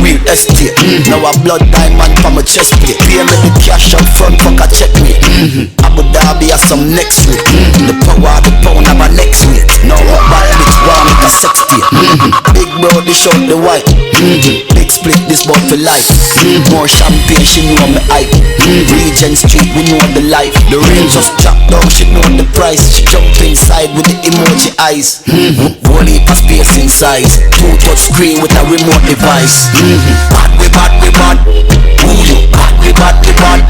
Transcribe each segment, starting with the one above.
real estate. Now a blood diamond for my chest plate. Pay me the cash up front, fuck a check me. Abu Dhabi has some next week. The power of the pound of my next week. Now my bad bitch want me to sex tape. Big bro, they show the white. Big split, this bout for life. More champagne, she know me hype. Regent Street, we know the life. The rain just dropped down, she know the price. She jump inside with the emoji eyes. Whole heap of space inside. 2-touch screen with a remote device. Bad, we bad, we bad. Ooh, you bad, we bad, we bad.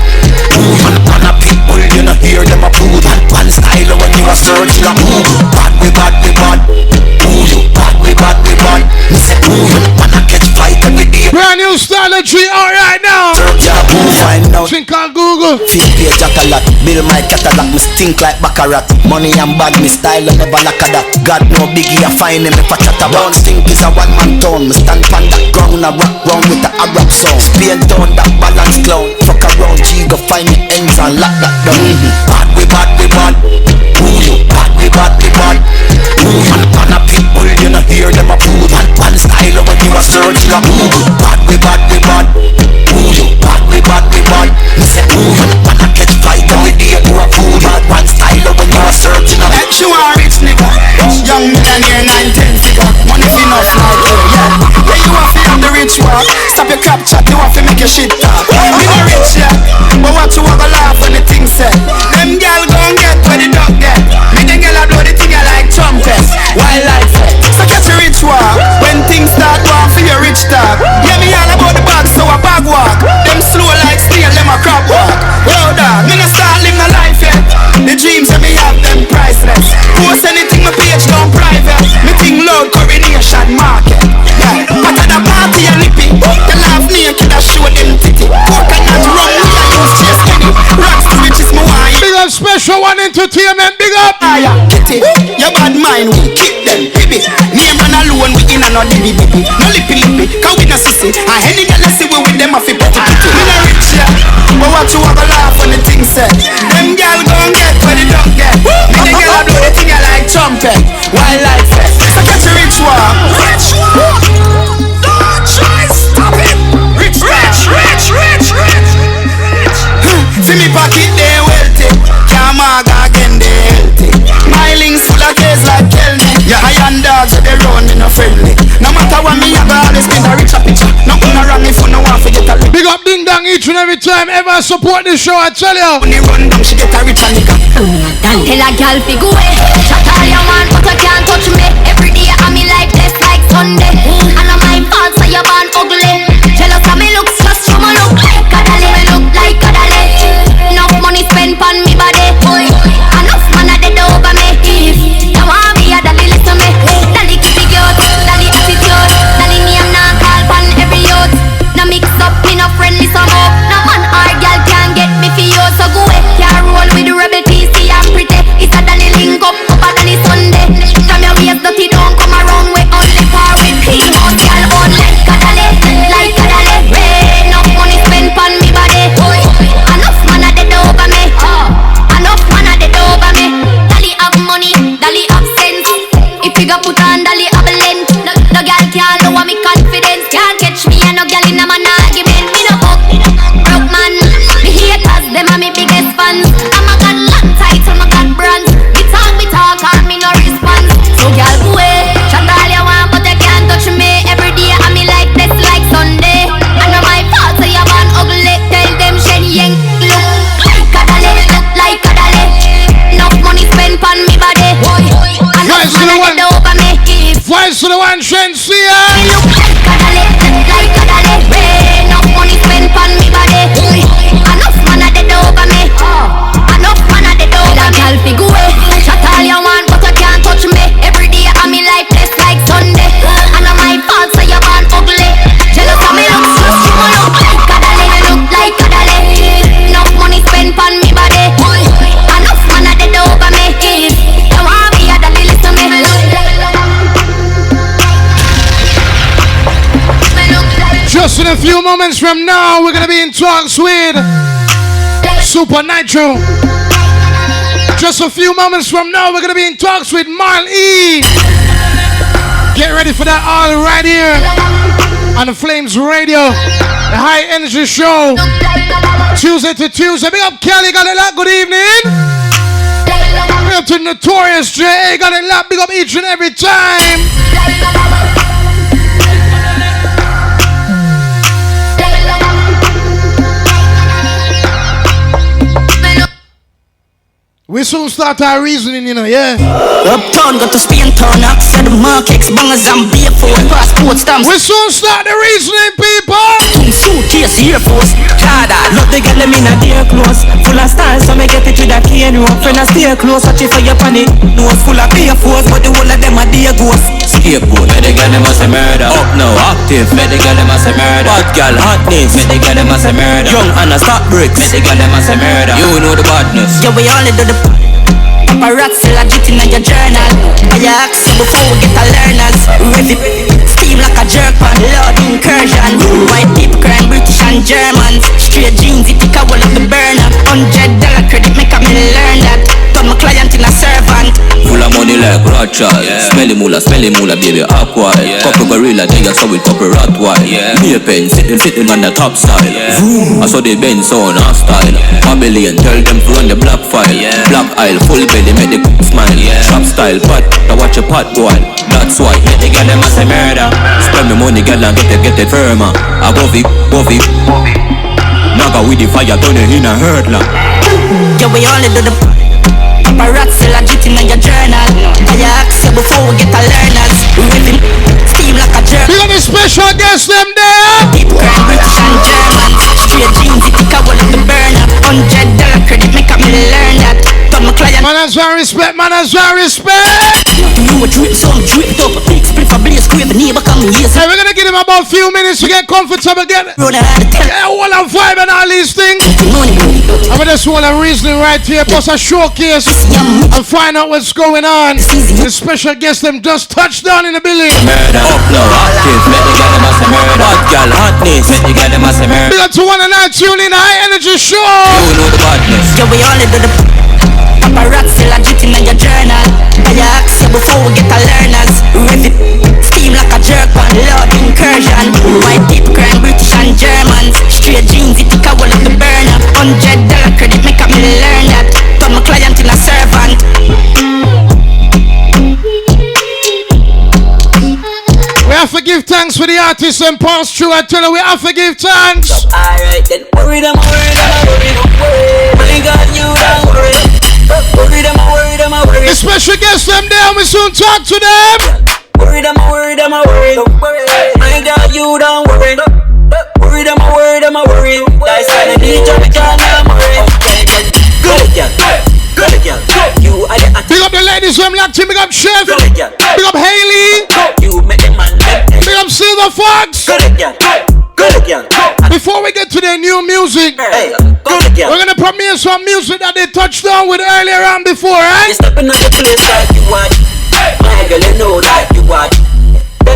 Ooh, man a people, you know hear them a food. One style when you a search la ooh. Bad, we bad, we bad. Ooh, you bad, we bad, we bad. Me say ooh, you man a catch fight every day. Brand new style of tree, alright now. Search ya, ooh, find out. Think on Google. Feel page at a lot. Build my catalog, me stink like Baccarat. Money and bad, me style and never lack of that. God no biggie, I find him if I chat about. Don't think is a one-man town. Me stand pan that ground, I rock round with the Arab song. Spain down that balance clown. Fuck around, G, go find your ends and lock that down. Bad, we bad, we bad. Ooh, you bad, we bad, we bad. Ooh, man a people, you know hear them a food. One style when you a search la ooh. Bad, we bad, we bad. Ooh, you bad, we bad, we bad. Me say ooh, man a catch fight every day to a food. One style when you a search la ooh. She want rich nigga, young millionaire 9-10 figure. Money fi enough like her, yeah. Yeah, you want fi have the rich walk. Stop your crap chat, you want fi make your shit talk. Me no rich, yeah, but what you want to laugh when the thing said. Them gal gon' get where the dog get. Me the gal a blow the thing like trumpets. Wildlife set, so catch a rich walk. When things start walk for your rich talk. Yeah, me all about the bag, so a bag walk. Them slow like steel, them a crab walk. Yo dog, me no start live my life yet. The dreams that me have them priceless. Post anything my page down private. Me think loud coronation market. Yeah, but at the party and lippy. The laugh naked I show them titty. Coconut rum me I use chase skinny. Rocks to riches me wine. Big up special one entertainment, big up. Kitty, your bad mind we keep them baby. Name man alone we in and out the baby. No lippy lippy, cause we no sissy. And any girl I see we with them a fi petty petty. Me no rich yeah, but what you have a laugh when the thing said. Them gal gon' get where the dog get. Me the gal a blow the thing like trumpet. Wildlife fest, so catch a rich one. Rich one, don't try stop it. Rich, rich, rich, rich, rich. See me pocket they wealthy. Kamaga again they healthy. My links full of taste like Kelly. Yeah, I and dogs so they run me no friendly. No matter what me I go always spin a richer picture. Nothing wrong if you no want to get a big up ding dong each and every time ever support this show, I tell you. When they run down she get a richer nigga. Tell a gal fi go away. Shut all your man but you can't touch me. Every day I'm in life less like Sunday. And I'm my fault so you're born ugly. Jealous of me looks just show me look like Kadale. Me look like Kadale. Enough money spent on me body. Enough man a dead over me. If you want me a dolly listen me. Dolly kitty cute, dolly attitude. Dolly name nah call pan every youth. No mix up me no friendly some up. No man or girl can get me for you. So go away, can't roll with the rebel TC and pretty. It's a dolly link up a dolly Sunday. From your waist dirty don't come around with only par with clean house girl on like Kadale. Like Kadale. Enough money spent on me body. Enough man a dead over me. Enough man a dead over me. Dolly have money, dolly have sense. If you go put on dolly have length. No girl can't lower me confidence. Can't catch me and no girl in a man argument. Me no fuck broke man. Me haters them are me biggest fans. I'm a got long title, I got brands. We talk and me no response. So girl go away. Chat all you want but you can't touch me. Every day I'm me like this like Sunday. I know my fault so you born ugly. Tell them Shen Yang look like Kadale. Look like Kadale. Enough money spent on me body. Enough man a over me. Voice to the one Shen see ya. Me look like Kadale. Like Kadale. Enough money spent on me body. Enough man a dead over me. Enough man a dead over me. Girl fi go away. Chat all you want but you can't touch me. Every day I'm me like this like Sunday. I know my fault so you born ugly. Jealous of me looks just you look like Kadale. You look like Kadale. Enough money spent on me body. Enough man a dead over me. You want me a dolly listen me. Just in a few moments from now, we're gonna be in talks with Supa Nytro. Just a few moments from now, we're gonna be in talks with Marl. Get ready for that all right here on the Flames Radio, the High Energy Show, Tuesday to Tuesday. Big up Kelly, got it locked. Good evening. Big up to Notorious J, got it locked. Big up each and every time. We soon start our reasoning, you know, yeah. Uptown, got to Spain town, access the markets, bangers and beer for passport stamps. We soon start the reasoning, people. Suitcase, Air Force, Prada. Love the girl, them in a dear clothes. Full of stars, so me get it to that key and rope. Friend, I stay close, watch it for your panic. Nose full of beer force, but the whole of them are dear ghosts. Scapegoat, make the girl them a say murder. Up now, active, make the girl them a say murder. Bad girl, hotness, make the girl them a say murder. Young and a stop bricks, make the girl them a say murder. You know the badness. Yeah, we only do the paparazzi legit in your journal. I ask you before we get a learners. Ready, steam like a jerk pan. Lord incursion. White people crying British and Germans. Straight jeans, it take a wall of the burner. $100 credit make me learn that. Turn my client in a servant. Full of money like Rothschild, yeah. Smelly moolah, baby, aqua, yeah. Couple gorilla, they are so with couple Rottweil, yeah. Me a pen, sitting on the top style, yeah. I saw the Benz on our style. Babylon, tell them to run the black file, yeah. Black aisle, full belly, make the smile, yeah. Shop style, pot, now watch your pot boil. That's why, make the girl them a say murder. Spend me money, girl, and get it firmer. Above it. Naga with the fire, turn it in a hurdler. Yeah, we only do the paparazzi legit in your journal. I ask you before we get a learners. Ready, steam like a jerk. We got a special guest them there. Deep crying British and Germans. Straight jeans, it take a wall of the burner. $100 credit make me learn that. Turn my client. Man has well respect, man has well respect. You a drip, so I'm dripped up. Big split for blaze, grave a neighbor come here. Hey, we're gonna give him about a few minutes to get comfortable, get all our vibe and all these things. I'm gonna just want a reasoning right here, plus a showcase and find out what's going on. The special guest them just touched down in the building. Murder, up now, active, make the girl them a say murder. Bad girl, hotness, make the girl them a say murder. Big up to one and nine, tune in High Energy Show. You know the badness. Yeah, we only do the paparazzi legit in your journal. I ask you before we get a learners. Ready, steam like a jerk on. Lord incursion. White people crying British and Germans. Straight jeans, it take a wall of the burner. $100 credit make me learn that. Turn my client in a servant. We have to give thanks for the artists and pass through. I tell you, we have to give thanks. Alright then, worry them, my God, you don't worry. Worry them, The special guests them there, we soon talk to them. Worry them, worry. My God, you don't worry. Worry them, worry. That's why the DJ we can't worry. Good girl. You are the artist. Big up the ladies from locked in. Big up Chef. Good girl. Big up Haley. You make them man let. Big up Silver Fox. Good girl. Before we get to their new music, Hey, good girl. we're gonna premiere some music that they touched on with earlier on before, You right? stepping on the place like you want. My girl, you know like you want.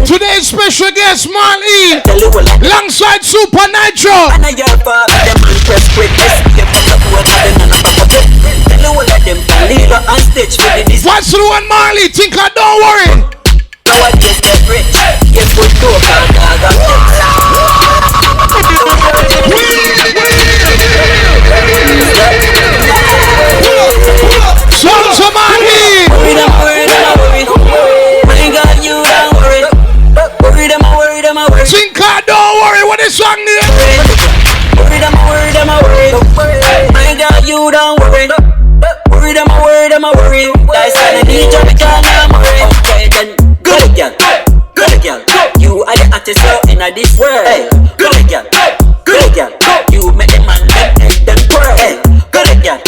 Today's special guest, Marl, Tell you what like. alongside Supa Nytro. And I your father, them impress quick. Escape from the poor garden and a pop up. Tell you what like them can lead her on stage for the this. What's the one, Marley? Think I don't worry. Now I just get rich. Get good to a car, Sounds of Marley. Worry them. My God, you don't worry. Worry them. Think I don't worry. What is song there? Worry them. My God, you don't worry. Worry them. That's why the DJ we can't worry. Okay then, good girl. You are the artist in this world. Good girl. You make them man let them pray. Good girl.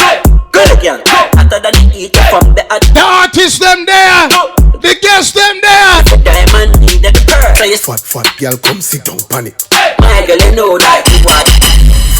After that they eat from the The artists them there. The guests them there. diamond need the pearl. So you Fat girl, come sit down, panic. my girl, you know that you want.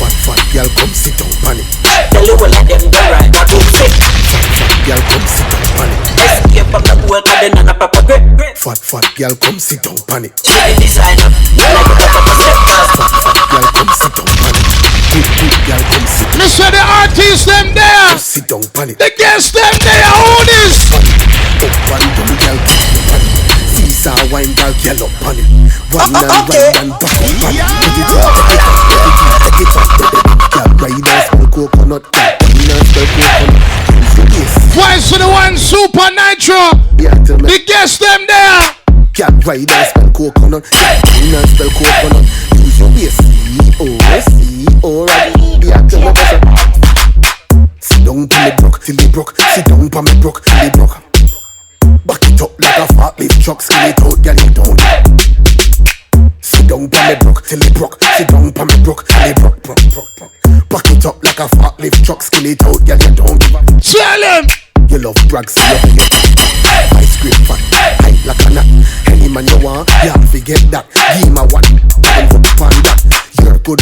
Fat girl, come sit down, panic. Tell you all of them go right now to fit. Fat girl, come sit down, panic. Escape from the poor garden and a papa grip. Fat girl, come sit down, panic. She the designer, like a papa step fast. Fat girl, come sit down, panic. Good girl, come sit down. Listen, the artists them there. Sit down, panic. The guests them there. Who this? Up and down, girl, panic. Caesar wine, girl, up, panic. One ride and back. Take it up. Can't ride and spell coconut. Wine and spell coconut. Voice to the one Supa Nytro. The guess them there. Can't ride and spell coconut. Wine and spell coconut. Use your waist. C-O-C-O. Yeah, tell me better. Sit down pa me broke till they broke. Sit down pa me broke till they broke. Back it up like a forklift truck. Skin it out, girl, it down. Sit down pa me broke till they broke. Sit down pa me broke till they broke. Back it up like a forklift truck. Skin it out, girl, you don't give up. Tell him. You love brags, so you pay your ice cream fat, hype like a nut. Any man you want, you have to get that. Give my one, and hook on that. You're good.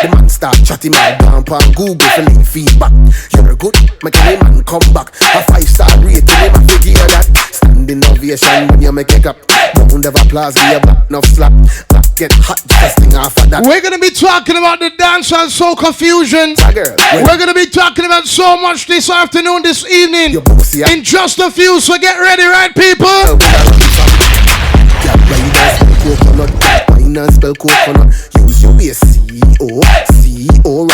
The man start chatting my down on Google for link feedback. You're good, make any man come back. A 5-star rating, him a figure that. Standing ovation when you make a clap. Round of applause, we a back, enough slap. Back get hot, testing off of that. We're gonna be talking about the dance and soul confusion. We're gonna be talking about so much this afternoon, this evening. In just a few, so get ready, right, people? Wine and spell coconut. Use your waist. C-O-C-O.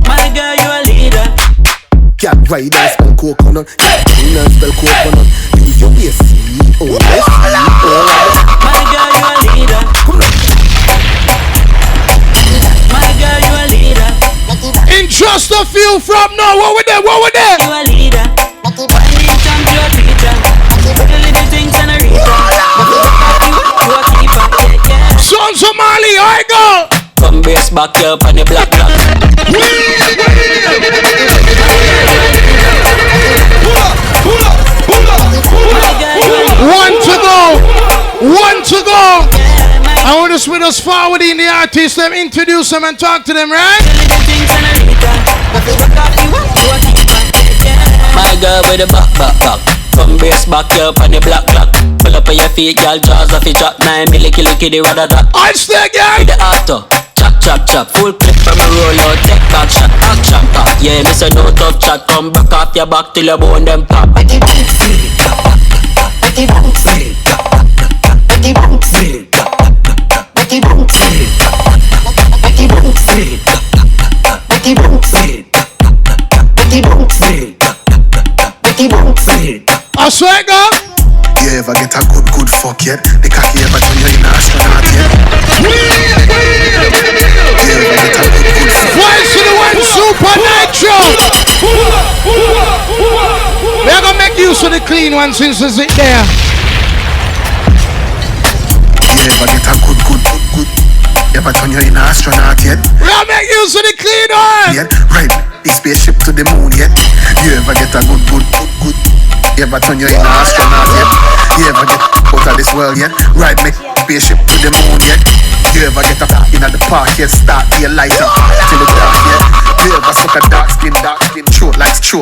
My girl, you a leader. Can't ride and spell coconut. Wine and spell coconut. Use your waist. C-O-C-O. My girl, you a leader. My girl, you a leader. In just a few from now, what we there? You a leader. One day champion teacher. The little things and a reader. You a keeper. Sons of Marley, I go. Come brace back up on the black block. One to go. I want to swing us forward in the artists, them introduce them and talk to them, right? My girl with the back. Come brace back up on the black block. Pull up on your feet, girl, jaws off your chop. 9 milli kill kitty rather that. I stay, girl. With the auto, chop. Full clip from a roll out, take back shot, action pop. Yeah, miss a no tough chat. Come back off your back till your bone them pop. I swear, God. You ever get a good fuck yet? The cocky ever turn you in an astronaut yet? You ever get a good fuck? Voice to the one Supa Nytro. We're gonna make use of the clean one since it's it there. You ever get a good? You ever turn you in an astronaut yet? We're gonna make use of the clean one. Yet? Right, the spaceship to the moon yet? You ever get a good? You ever turn you in an astronaut yet? You ever get out of this world yet? Right, make spaceship to the moon yet? You ever get up in at the park yet? Start your light up till the dark yet? You ever suck a dark skin, throat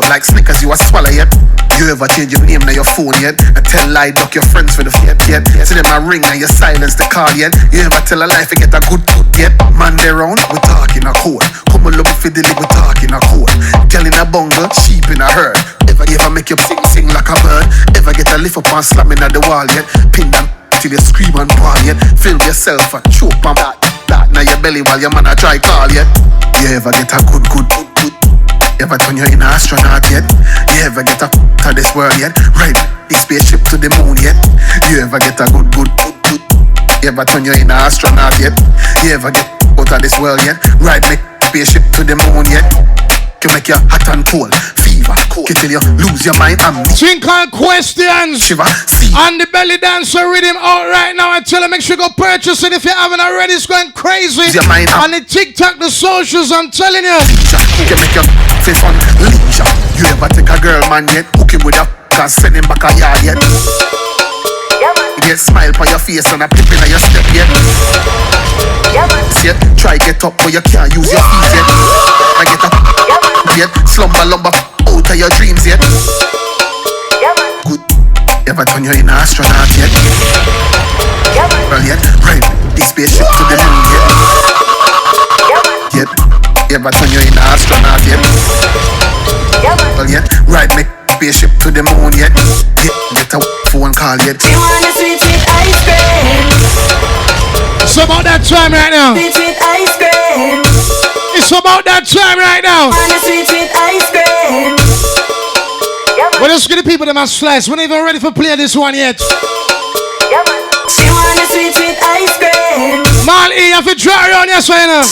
like Snickers you a swallow yet? You ever change your name on your phone yet? And tell lie duck your friends for the fiat yet? See them a ring and you silence the call yet? You ever tell a lie to get a good yet? Man they round, we talking a code. Come a look fiddly, we talking a code. Girl in a bungle, sheep in a herd. Ever make you sing like a bird? Ever get a lift up and slamming at the wall yet? Pin them till you scream and bawl yet? Fill yourself and choke and that now your belly while your man a try call yet? You ever get a good? You ever turn you in an astronaut yet? You ever get a to this world yet? Right, the spaceship to the moon yet? You ever get a good? You ever turn you in an astronaut yet? You ever get out of this world yet? Right, make spaceship to the moon yet? Can make you hot and cold, fever, can tell you lose your mind and think on questions. Shiver, see. And the belly dancer rhythm out right now. I tell you, make sure you go purchase it if you haven't already. It's going crazy. Your mind on the TikTok, the socials, I'm telling you. Can make you feel fun, leisure. You ever take a girl man yet? Hook him with a and send him back a yard yet? You get smile on your face and a pip in your step yet? See, try get up but you can't use your feet yet. I get up yet, slumber lumber out of your dreams yet. Good, you ever turn you in an astronaut yet? Well yet, right, the spaceship to the moon yet? Yet, you ever turn you in an astronaut yet? Well yet, right, make spaceship to the moon yet? Get a phone call yet? You want a sweet ice cream? Some time right now. Sweet, sweet ice cream. It's about that time right now. Wanna sweet, sweet ice cream. Well, let's get the people that must slice. We're not even ready for play this one yet. She wanna sweet, sweet ice cream. Marl, you have to try around yes, right now.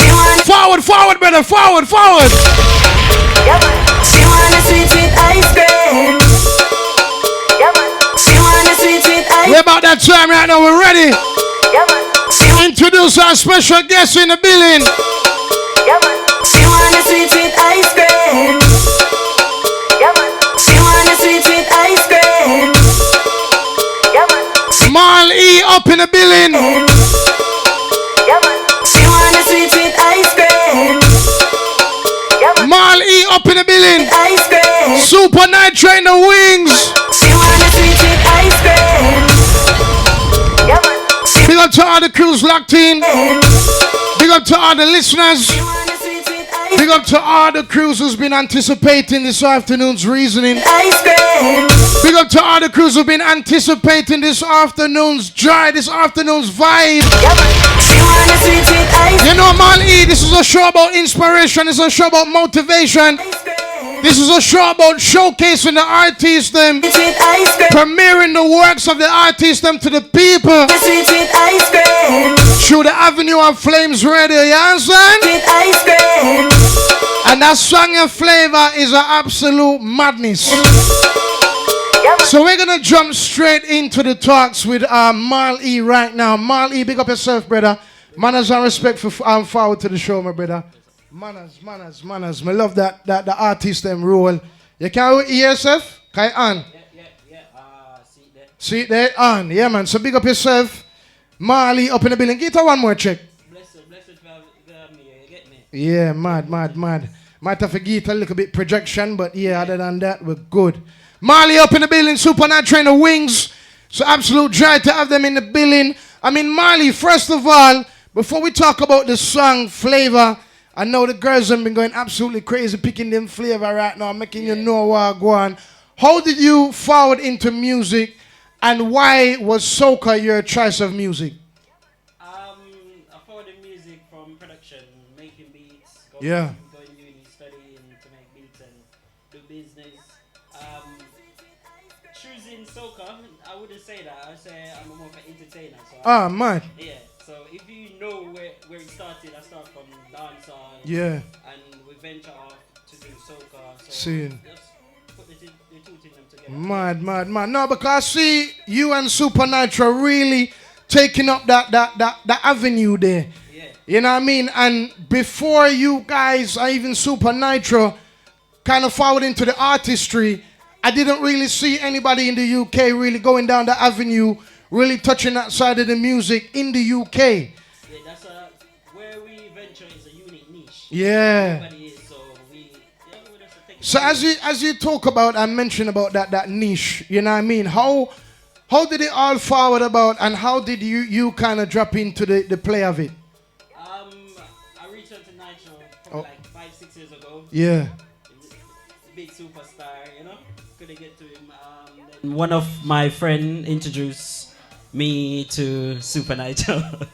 Forward, forward, brother, forward, forward. She wanna sweet, sweet ice cream. She wanna sweet, sweet ice cream. We're about that time right now. We're ready. Introduce our special guest in the building. She wanna sweet, sweet ice cream. She wanna sweet, sweet ice cream. Marl E up in the building. She wanna sweet, sweet ice cream. Marl E up in the building. Ice cream. Supa Nytro in the wings. She wanna sweet, sweet ice cream. Big up to all the crews locked in. Big up to all the listeners. She wanna sweet, sweet ice Big up to all the crews who's been anticipating this afternoon's reasoning. cream. Big up to all the crews who've been anticipating this afternoon's joy, this afternoon's vibe. She wanna sweet, sweet ice You know, Marl E, this is a show about inspiration. This is a show about motivation. cream. This is a show about showcasing the artists, them, Sweet ice cream. premiering the works of the artists, them to the people Sweet, sweet ice cream. through the Avenue of Flames radio. You understand? Sweet ice cream. And that song and flavor is an absolute madness. So we're gonna jump straight into the talks with Marl E right now. Marl E, big up yourself, brother. Manners and respect for forward to the show, my brother. Manners. I love that the artist them role. You can hear yourself? Can you on? See it there? On. Yeah, man. So big up yourself. Marl E up in the building. Get her one more check. Blessed for me, you get me? Yeah, mad. Might have to get a little bit projection, but yeah, other than that, we're good. Marl E up in the building, Supa Nytro in the wings. So absolute joy to have them in the building. I mean, Marl E, first of all, before we talk about the song flavor, I know the girls have been going absolutely crazy picking them flavor right now, making you know what go on. How did you forward into music, and why was soca your choice of music? I followed the music from production, making beats, going uni, studying to make beats and do business. Choosing soca, I wouldn't say that. I say I'm more of an entertainer. So Man. yeah. So if you know where it started, I start from dancehall. Yeah. And we venture off to do soca. So Seeing. just put the two things together. Mad. No, because I see you and Supa Nytro really taking up that avenue there. Yeah. You know what I mean? And before you guys, or even Supa Nytro, kind of forward into the artistry, I didn't really see anybody in the UK really going down the avenue, really touching that side of the music in the UK. Yeah, that's where we venture is a unique niche. Yeah. Everybody is, so we just take it. So as you talk about and mention about that niche, you know what I mean? How did it all forward about, and how did you kind of drop into the play of it? I reached out to Nytro probably like 5-6 years ago. Yeah. Big superstar, you know. Couldn't get to him. Then one of my friend introduced me to Supa Nytro.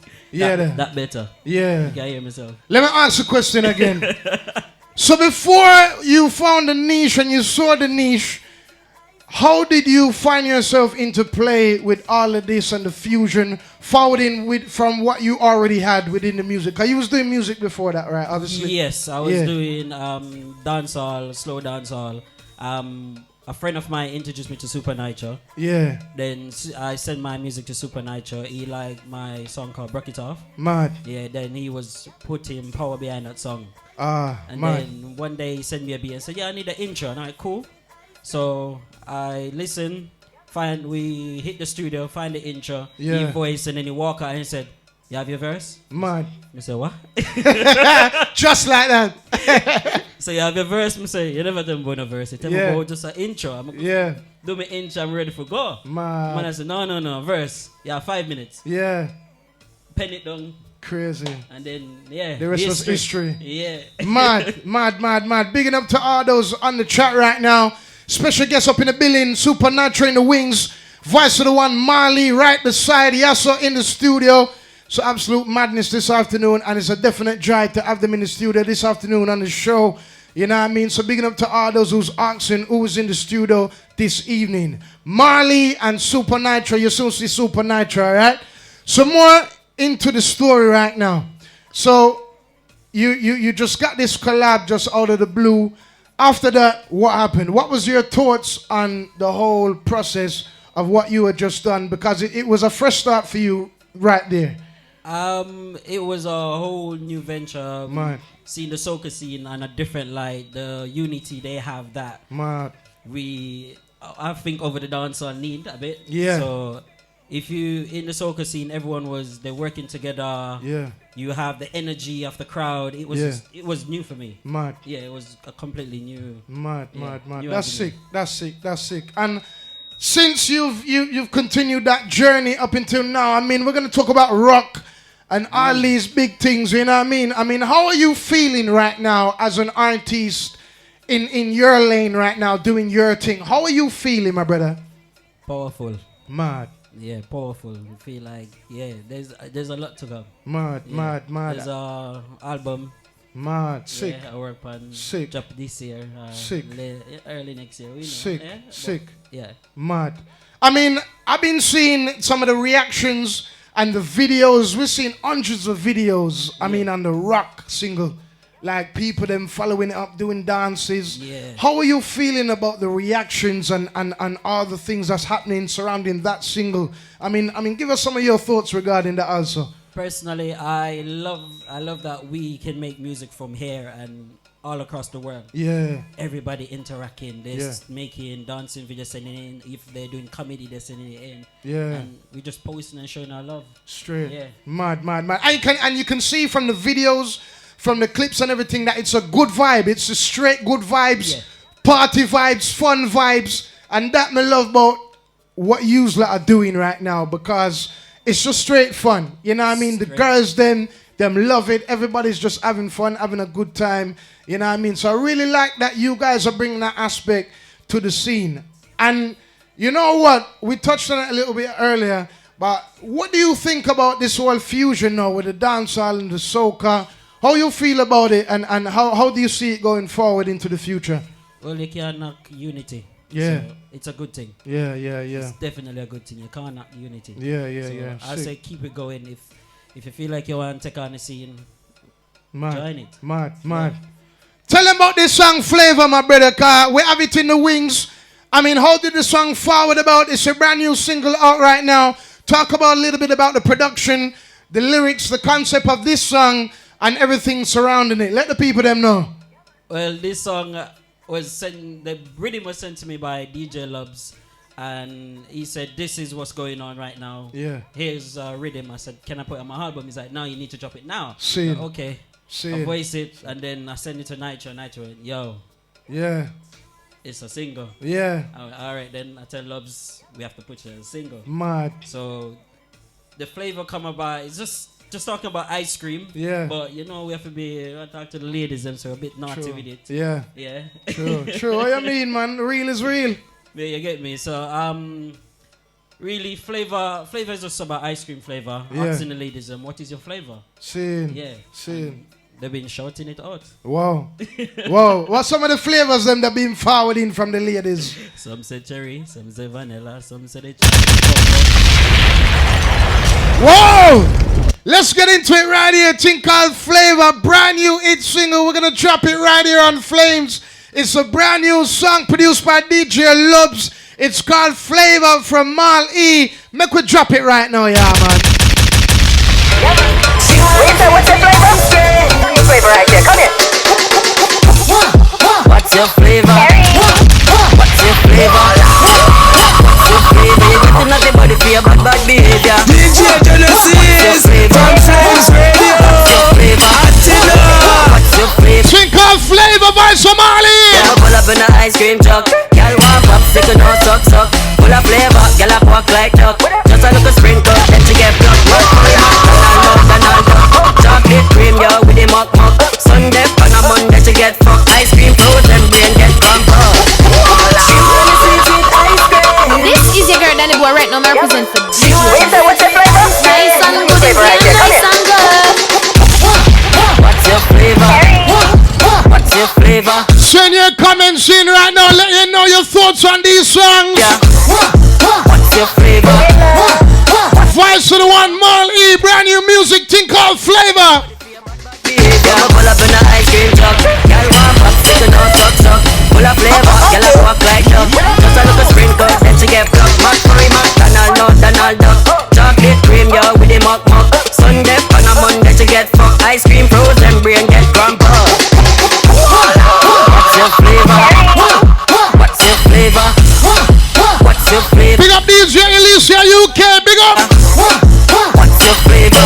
that better. Yeah. I can hear myself. Let me ask the question again. So before you found the niche and you saw the niche, how did you find yourself into play with all of this and the fusion forwarding from what you already had within the music? Because you was doing music before that, right? Obviously. Yes, I was doing dancehall, slow dancehall. A friend of mine introduced me to Supa Nytro. Yeah. Then I sent my music to Supa Nytro. He liked my song called Broke It Off. Mad. Yeah, then he was putting power behind that song. And mad. then one day he sent me a beat and said, yeah, I need an intro. And I'm like, cool. So I listened, we hit the studio, find the intro, he voiced, and then he walked out and he said, you have your verse? Mad. I said, what? Just like that. So you have your verse? I say, you never done a verse. You tell me about just an intro. I'm do my intro, I'm ready for go. Man, I said, no, verse. Yeah, 5 minutes. Yeah. Pen it down. Crazy. And then, yeah. The rest was history. Yeah. Mad. Bigging up to all those on the chat right now. Special guest up in the building, Supa Nytro in the wings. Voice of the one, Marley, right beside Yasso in the studio. So absolute madness this afternoon, and it's a definite joy to have them in the studio this afternoon on the show. You know what I mean? So bigging up to all those who's asking who's in the studio this evening. Marley and Supa Nytro. You soon see Supa Nytro, alright? So more into the story right now. So you just got this collab just out of the blue. After that, what happened? What was your thoughts on the whole process of what you had just done? Because it was a fresh start for you right there. It was a whole new venture. Man. Seeing the soca scene on a different light, the unity they have that. Man. I think over the dancehall need a bit. Yeah. So if you in the soca scene, they're working together. Yeah. You have the energy of the crowd. It was it was new for me. Mad. Yeah, it was a completely new. Mad. New That's avenue. sick. That's sick. And since you've continued that journey up until now, I mean, we're gonna talk about rock and all these big things. You know what I mean? I mean, how are you feeling right now as an artist in your lane right now, doing your thing? How are you feeling, my brother? Powerful. Mad. Yeah, powerful. I feel like there's a lot to go. Mad. There's a album. Mad. Sick. Yeah, I work on Sick. drop this year. Sick. Early next year. We know. Sick. Yeah, Sick. Yeah. Mad. I mean, I've been seeing some of the reactions and the videos. We've seen hundreds of videos. I mean, on the rock single. Like people them following it up, doing dances. Yeah. How are you feeling about the reactions and all the things that's happening surrounding that single? I mean, give us some of your thoughts regarding that also. Personally, I love that we can make music from here and all across the world. Yeah. Everybody interacting. They're making dancing videos, sending in. If they're doing comedy, they're sending it in. Yeah. And we're just posting and showing our love. Straight. Yeah. Mad. And you can see from the videos, from the clips and everything, that it's a good vibe. It's a straight good vibes, party vibes, fun vibes. And that me love about what yous lot are doing right now, because it's just straight fun. You know what I mean? The girls, them love it. Everybody's just having fun, having a good time. You know what I mean? So I really like that you guys are bringing that aspect to the scene. And you know what? We touched on it a little bit earlier, but what do you think about this whole fusion now with the dancehall and the soca? How you feel about it, and how do you see it going forward into the future? Well, you can't knock unity. Yeah. So it's a good thing. Yeah. It's definitely a good thing. You can't knock unity. Yeah. I say keep it going. If you feel like you want to take on the scene, Mad. join it. Mad. Tell them about this song Flavor, my brother, car. We have it in the wings. I mean, how did the song forward about? It's a brand new single out right now. Talk about a little bit about the production, the lyrics, the concept of this song, and everything surrounding it. Let the people them know. Well, this song was sent. The rhythm was sent to me by DJ Lubs, and he said, "This is what's going on right now. Yeah. Here's rhythm." I said, "Can I put it on my album?" He's like, "No, you need to drop it now." See. Okay. I voice it, and then I send it to Nytro. Nytro went, "Yo. Yeah. It's a single." Yeah. I went, all right, then I tell Lubs we have to put it as a single. Mad. So the flavor come about. It's just talking about ice cream. Yeah. But you know we have to be talk to the ladies them, so a bit naughty with it. Yeah. Yeah. True. What you mean, man? Real is real. Yeah, you get me. So really flavor is just about ice cream flavor. Yeah. Asking the ladies them, what is your flavor? Same. Yeah. Same. They've been shouting it out. Wow. What's some of the flavors them that been forwarding from the ladies? Some say cherry, some say vanilla, some say they Whoa! Let's get into it right here. Thing called Flavor, brand new hit single. We're gonna drop it right here on Flames. It's a brand new song produced by DJ Lubs. It's called Flavor from Marl E. Make we drop it right now, yeah, man. What's your flavor? Your flavor right there. Come here. What's your flavor? What's your flavor? What's your flavor? You got to know the body for your bad behavior. DJ Genesis from Flames Radio. What's your flavor? What's your flavor? Think of Flavor by Somali. Girl pull up in a ice cream truck. Girl walk up, sick and no suck. Full of flavor, girl up walk like duck. Just a little sprinkle, then she get plucked. Work for your chocolate cream, yo, with the muck. Sunday, on a Monday, she get fucked. Ice cream, frozen, brain get comfort. This is your girl Danny Boy right now. I represent for What's your flavor? nice and good. Flavor right there. Come send your comments in right now. Let you know your thoughts on these songs. Yeah. What's your flavor? Voice to the one, Marl E. Brand new music thing called Flavor. Yeah, pull up in the ice cream truck. Girl want pop, sitting on suck. Full of flavor, girl I walk like duck. Just a look a sprinkle, then she get plucked. Curry, Donald Duck. Chocolate cream, yo, with the muck. Sunday, on a Monday, she get fucked. Ice cream frozen, brain get crumpled. What's your flavor? What's your flavor? What's your flavor? Big up DJ Alicia UK, big up. What's your flavor?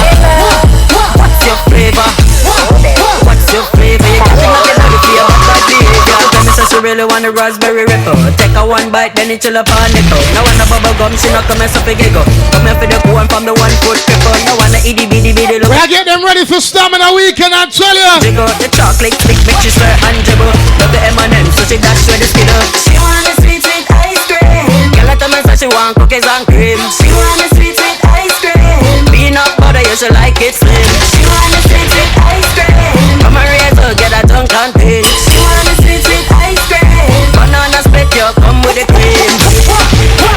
What's your flavor? What's your flavor? You got to make it ready for your bad behavior. Tell me say she really want a raspberry ripple. Take a one bite, then it chill up on it. Now want a bubble gum, she not come and suck a giggle. Come here for the corn from the 1 foot cripple. Now want a itty bitty look. When I get them ready for Stamina Weekend, I tell ya. Jiggle the chocolate stick, make she swear and dribble. Love the M&M, so she dash with the skidder. She want a sweet ice cream. Girl, I tell me say she want cookies and cream. She want a sweet ice cream. Peanut butter, you should like it slim. She want a sweet ice cream. Come and raise her, get a tongue contain. She want a sweet ice cream. Banana split, you come with the cream.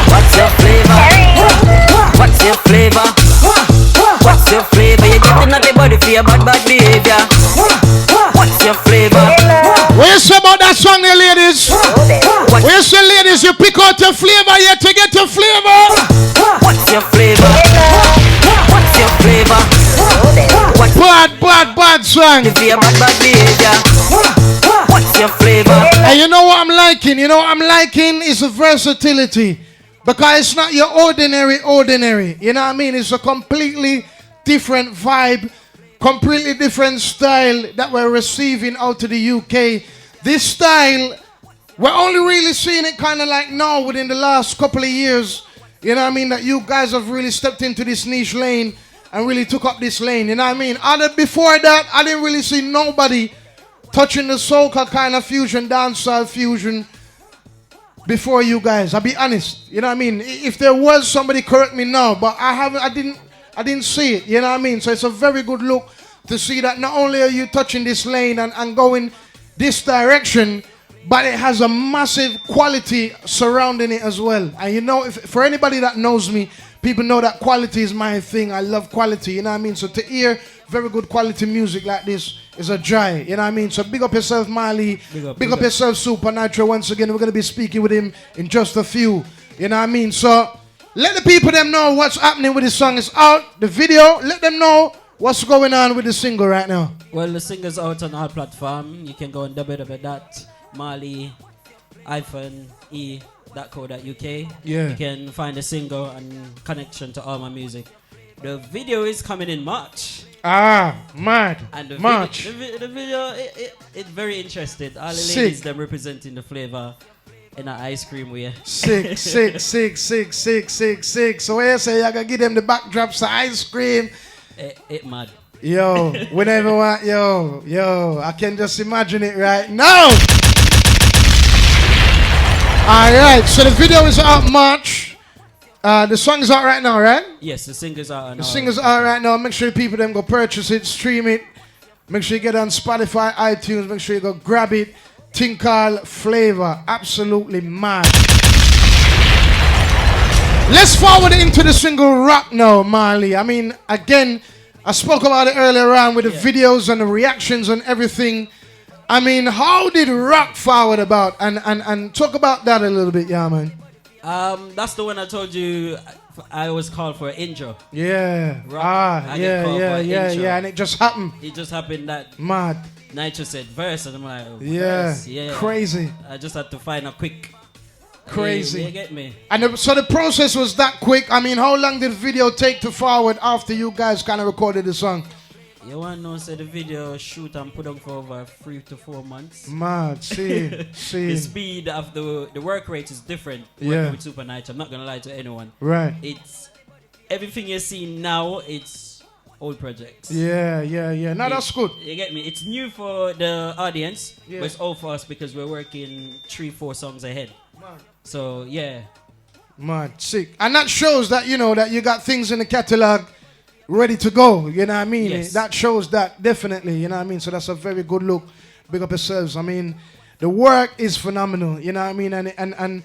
What's your flavor? What's your flavor? What's your flavor? You getting at the body for your bad behavior. What's your flavor? What you say about that song there, ladies? What you say, ladies, you pick out your flavor yet to get your flavor. What's your flavor? What's your flavor? Bad song. For your bad behavior. What's your flavor? And you know what I'm liking? You know what I'm liking is the versatility. Because it's not your ordinary. You know what I mean? It's a completely different vibe, completely different style that we're receiving out of the UK. This style, we're only really seeing it kind of like now within the last couple of years. You know what I mean? That you guys have really stepped into this niche lane and really took up this lane. You know what I mean? Before that, I didn't really see nobody touching the soca kind of fusion, dancehall fusion before you guys. I'll be honest. You know what I mean? If there was somebody, correct me now, but I didn't see it. You know what I mean? So it's a very good look to see that not only are you touching this lane and going this direction, but it has a massive quality surrounding it as well. And you know, for anybody that knows me, people know that quality is my thing. I love quality, you know what I mean? So to hear very good quality music like this is a joy, you know what I mean? So big up yourself, Marley. Big up yourself, Supa, Nytro. Once again, we're going to be speaking with him in just a few, you know what I mean? So let the people them know what's happening with this song. It's out, the video. Let them know what's going on with the single right now. Well, the single's out on all platforms. You can go on www.marley-e.co.uk. Yeah. You can find the single and connection to all my music. The video is coming in March. Mad. And the March. The video, it's very interesting. All the ladies, them representing the flavor in an ice cream way. Sick. So where you say you gotta give them the backdrops of ice cream? It mad. Yo, whenever what, yo, I can just imagine it right now. Alright, so the video is out March. The song is out right now, right? Yes, the singer's out. The singer's out right now. Make sure people them go purchase it, stream it. Make sure you get on Spotify, iTunes. Make sure you go grab it. Thing called Flavor. Absolutely mad. Let's forward into the single Rock now, Marley. I mean, again, I spoke about it earlier on with the videos and the reactions and everything. I mean, how did Rock forward about? And talk about that a little bit, yeah, man. That's the one I told you I was called for an intro. Yeah. Rock, yeah. And it just happened. It just happened that mad. Nytro said verse, and I'm like, verse. Yeah. Crazy. I just had to find a quick. Crazy. You get me? And so the process was that quick. I mean, how long did the video take to forward after you guys kind of recorded the song? You want to know, so the video shoot and put on for over 3 to 4 months. Mad, see. The speed of the work rate is different working with Supa Nytro. I'm not going to lie to anyone. Right. It's everything you see now, it's old projects. Yeah. No, that's good. You get me? It's new for the audience, but it's old for us because we're working 3-4 songs ahead. Man. So, yeah. Man, sick. And that shows that, you know, that you got things in the catalog ready to go, you know what I mean? Yes. That shows that, definitely, you know what I mean? So that's a very good look. Big up yourselves. I mean, The work is phenomenal, you know what I mean? And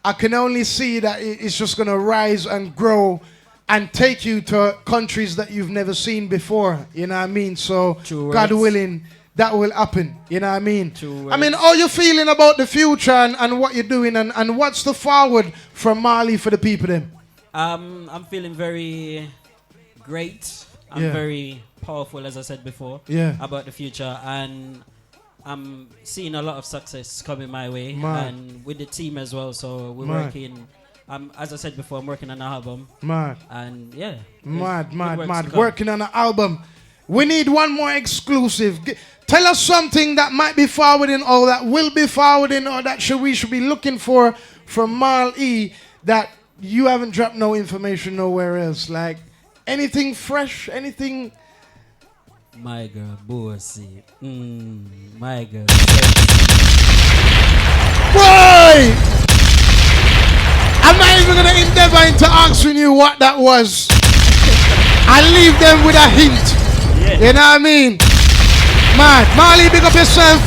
I can only see that it's just going to rise and grow and take you to countries that you've never seen before, you know what I mean? So, God willing, that will happen, you know what I mean? I mean, how you feeling about the future and what you're doing and what's the forward from Marley for the people then? I'm feeling very great. I'm very powerful, as I said before, about the future. And I'm seeing a lot of success coming my way. And with the team as well. So we're working. As I said before, I'm working on an album. And yeah. Mad. Working on an album. We need one more exclusive. Tell us something that might be forwarding or that will be forwarding or that we should be looking for from Marl E that you haven't dropped no information nowhere else. Like anything fresh, anything. My girl, bossy. My girl. Boy! I'm not even gonna endeavor into answering you what that was. I leave them with a hint. You know what I mean? Man, Marley, big up yourself.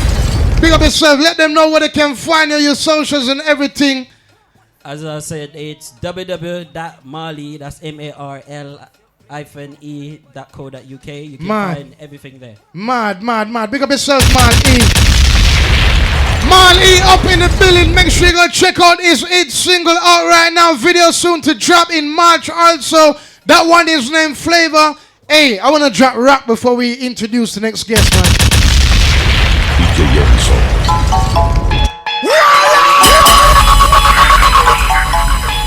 Big up yourself. Let them know where they can find you, your socials and everything. As I said, it's www.marley, that's MARL-E.co.uk. You can find everything there. Mad. Big up yourself, Marl E. Marl E up in the building. Make sure you go check out his hit single out right now. Video soon to drop in March also. That one is named Flavor. Hey, I want to drop rap before we introduce the next guest, man.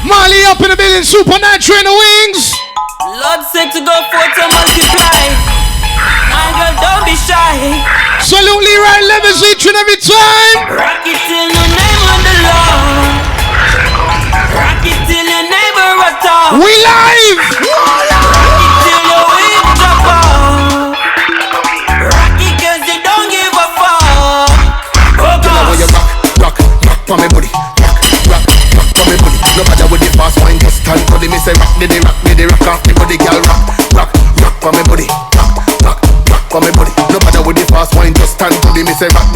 Marley up in the building, Supa Nytro in the wings. Lord said to go forth to multiply. My girl, don't be shy. Absolutely right levels each and every time. Rock it till your name on the Lord. Rock it till your neighbor at all. We live. Rock it till your wings drop off. Rock it cause you don't give a fuck. Oh God. Rock for me body. Rock for me body. No matter with the fast wine, just stand for the me say rock off me body, girl. Rock for me body. Rock for me body. No matter with the fast wine, just stand for the me say rock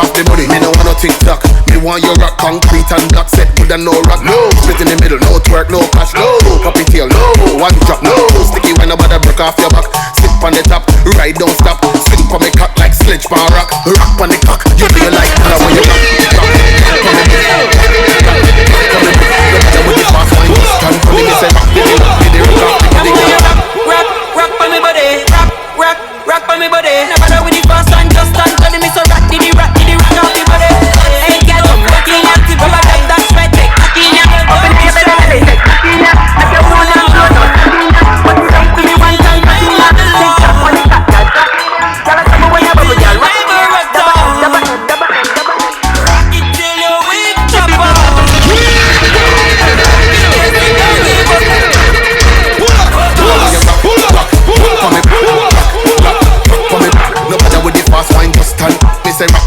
off me body. Me no want no TikTok. Me want your rock concrete and black set good and no rock. No split in the middle, no twerk, no cash, no copy tail, no one drop, no sticky when nobody break off your back. Sit on the top, ride don't stop. Swing for me cock like sledge bar rock. Rock on the cock, you feel like color when you rock. No matter with the fast wine, just stand for the me say rock off me body. Rock for me body. Rock for me body. No matter with the fast wine, just stand for the me so rock off me body. Hey girl, I'm rocking out to rubber that's right. Take rocking out, open your belly. Rocking out, make your whole and blow out. But you don't give me one time, I'm on the low. When you got that, girl, tell me when you bubble, girl. Rock it till your wig drop off. No matter with the fast wine, just stand. Me say rock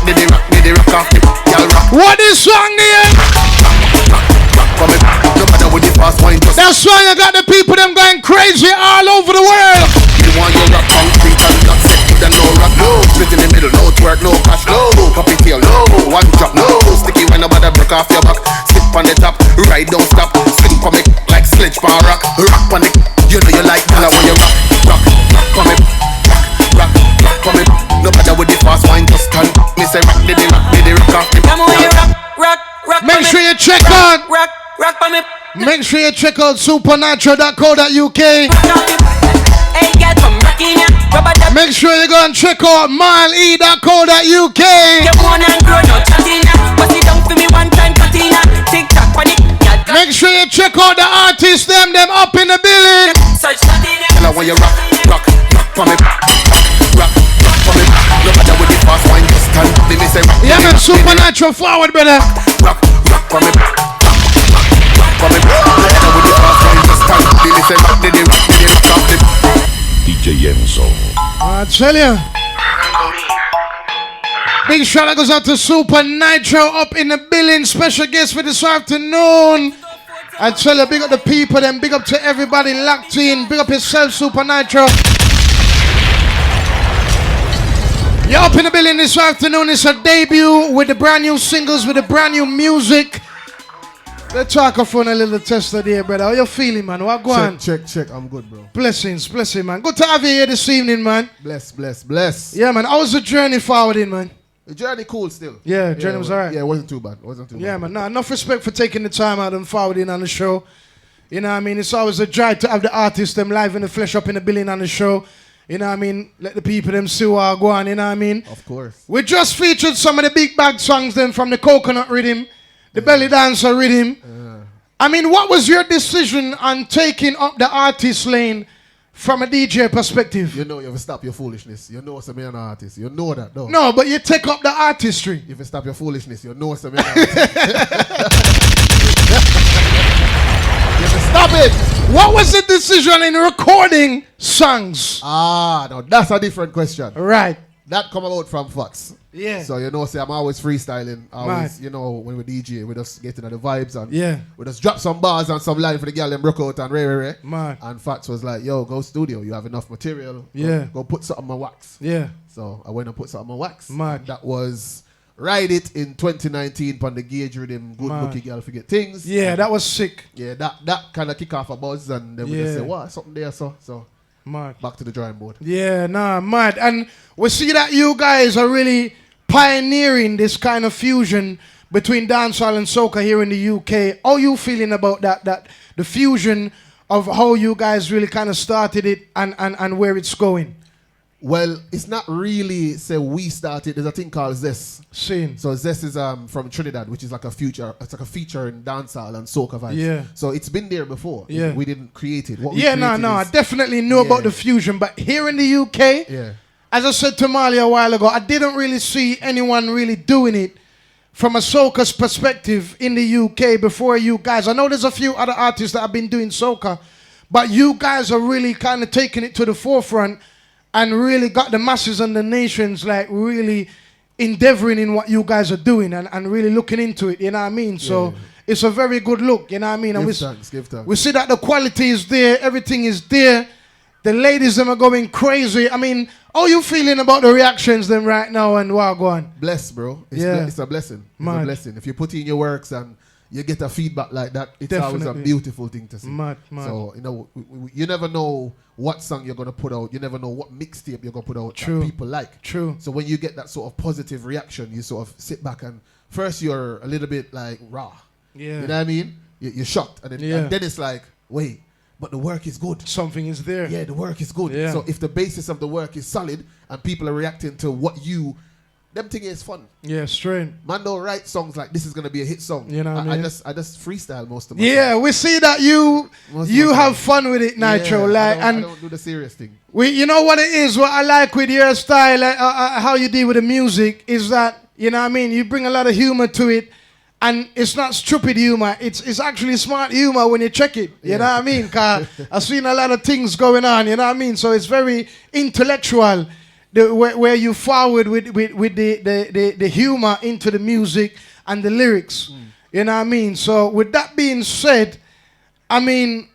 off the girl rock. What is song here? Rock for me. No matter with the fast wine, just. That song you got the people them going crazy all over the world. You want your rock concrete and black set with no rock, no split in the middle, no twerk, no cash, no copy tail, no one drop, no sticky when nobody break off your back. Sit on the top, ride don't stop. Swing for me like sledge bar rock. Rock on the, you know you like color when you rock for me. Rock for me. No matter with the fast wine, just stand. Me say rock off me. Come on, you rock. Make sure you check out. Rock for me. Make sure you check out supernatural.co.uk. Hey, girl, from rocking ya. Make sure you go and check out marle.co.uk. You wanna grow no chatina. But it down for me one time, patina. TikTok on it. Make sure you check out the artists, them up in the building. Such chatina. Tell her when you rock for me. Rock for me. No matter with the fast wine, just stand. Me say rock. Yeah, man, supernatural forward, brother. Rock for me. Rock for me. No matter with the fast wine, just stand. Me say rock off me. DJ Enzo. I tell you. Big shout out goes out to Supa Nytro up in the building. Special guest for this afternoon. I tell you, big up the people, then big up to everybody locked in. Big up yourself, Supa Nytro. You're up in the building this afternoon. It's a debut with the brand new singles, with the brand new music. Let's talk on a little tester there, brother. How you feeling, man? What go on? Check. I'm good, bro. Blessings, man. Good to have you here this evening, man. Bless. Yeah, man. How was the journey forwarding, man? The journey cool still. Yeah, journey was alright. Yeah, it wasn't too bad. Yeah, man. Nah, enough respect for taking the time out and forwarding on the show. You know what I mean? It's always a drive to have the artists, them live in the flesh up in the building on the show. You know what I mean? Let the people them see what go on, you know what I mean? Of course. We just featured some of the big bag songs then from the coconut rhythm, the belly dancer rhythm. I mean, what was your decision on taking up the artist lane from a DJ perspective? You know, you have to stop your foolishness. You know some an artist. You know that, though. No, but you take up the artistry. You have to stop your foolishness. You know some an artist. You have to stop it. What was the decision in recording songs? No, that's a different question. Right. That come about from Fox. Yeah. So, you know, say I'm always freestyling. Always, you know, when we DJ, we just get into the vibes and we just drop some bars and some line for the girl and broke out and rare. Man. And Fox was like, yo, go studio. You have enough material. Yeah. Go put something on wax. Yeah. So I went and put something on wax. Man. That was Ride It in 2019 on the Gauge Rhythm, Good Looking Girl Forget Things. Yeah, that was sick. Yeah, that kind of kick off a buzz and then we just say, what, something there, so. Mad. Back to the drawing board. Yeah, mad. And we see that you guys are really pioneering this kind of fusion between dancehall and soca here in the UK. How you feeling about that the fusion of how you guys really kind of started it and where it's going? Well, it's not really say we started. There's a thing called Zest. Same. So Zest is from Trinidad, which is like a feature. It's like a feature in dancehall and soca vibes. Yeah. So it's been there before. Yeah. We didn't create it. I definitely knew about the fusion, but here in the UK, as I said to Marley a while ago, I didn't really see anyone really doing it from a soca's perspective in the UK before you guys. I know there's a few other artists that have been doing soca, but you guys are really kind of taking it to the forefront and really got the masses and the nations like really endeavoring in what you guys are doing and really looking into it, you know what I mean? So it's a very good look, you know what I mean? And give thanks. We see that the quality is there, everything is there. The ladies them are going crazy. I mean, how you feeling about the reactions them right now and what go on? Blessed, bro. It's a blessing. It's a blessing. If you put in your works and you get a feedback like that, it's always a beautiful thing to see. Mad. So, you know, you never know what song you're going to put out. You never know what mixtape you're going to put out that people like. True. So when you get that sort of positive reaction, you sort of sit back and first you're a little bit like raw. Yeah. You know what I mean? You're shocked. And then it's like, wait, but the work is good. Something is there. Yeah, the work is good. Yeah. So if the basis of the work is solid and people are reacting to what them thing is fun. Yeah, straight. Man don't write songs like this is gonna be a hit song. You know what I mean? I just freestyle most of my songs. We see that you have fun with it, Nytro. I don't do the serious thing. You know what it is, what I like with your style, how you deal with the music is that, you know what I mean, you bring a lot of humor to it. And it's not stupid humor. It's actually smart humor when you check it. You know what I mean? Cause I've seen a lot of things going on. You know what I mean? So it's very intellectual. Where you forward with the humor into the music and the lyrics. You know what I mean? So with that being said, I mean,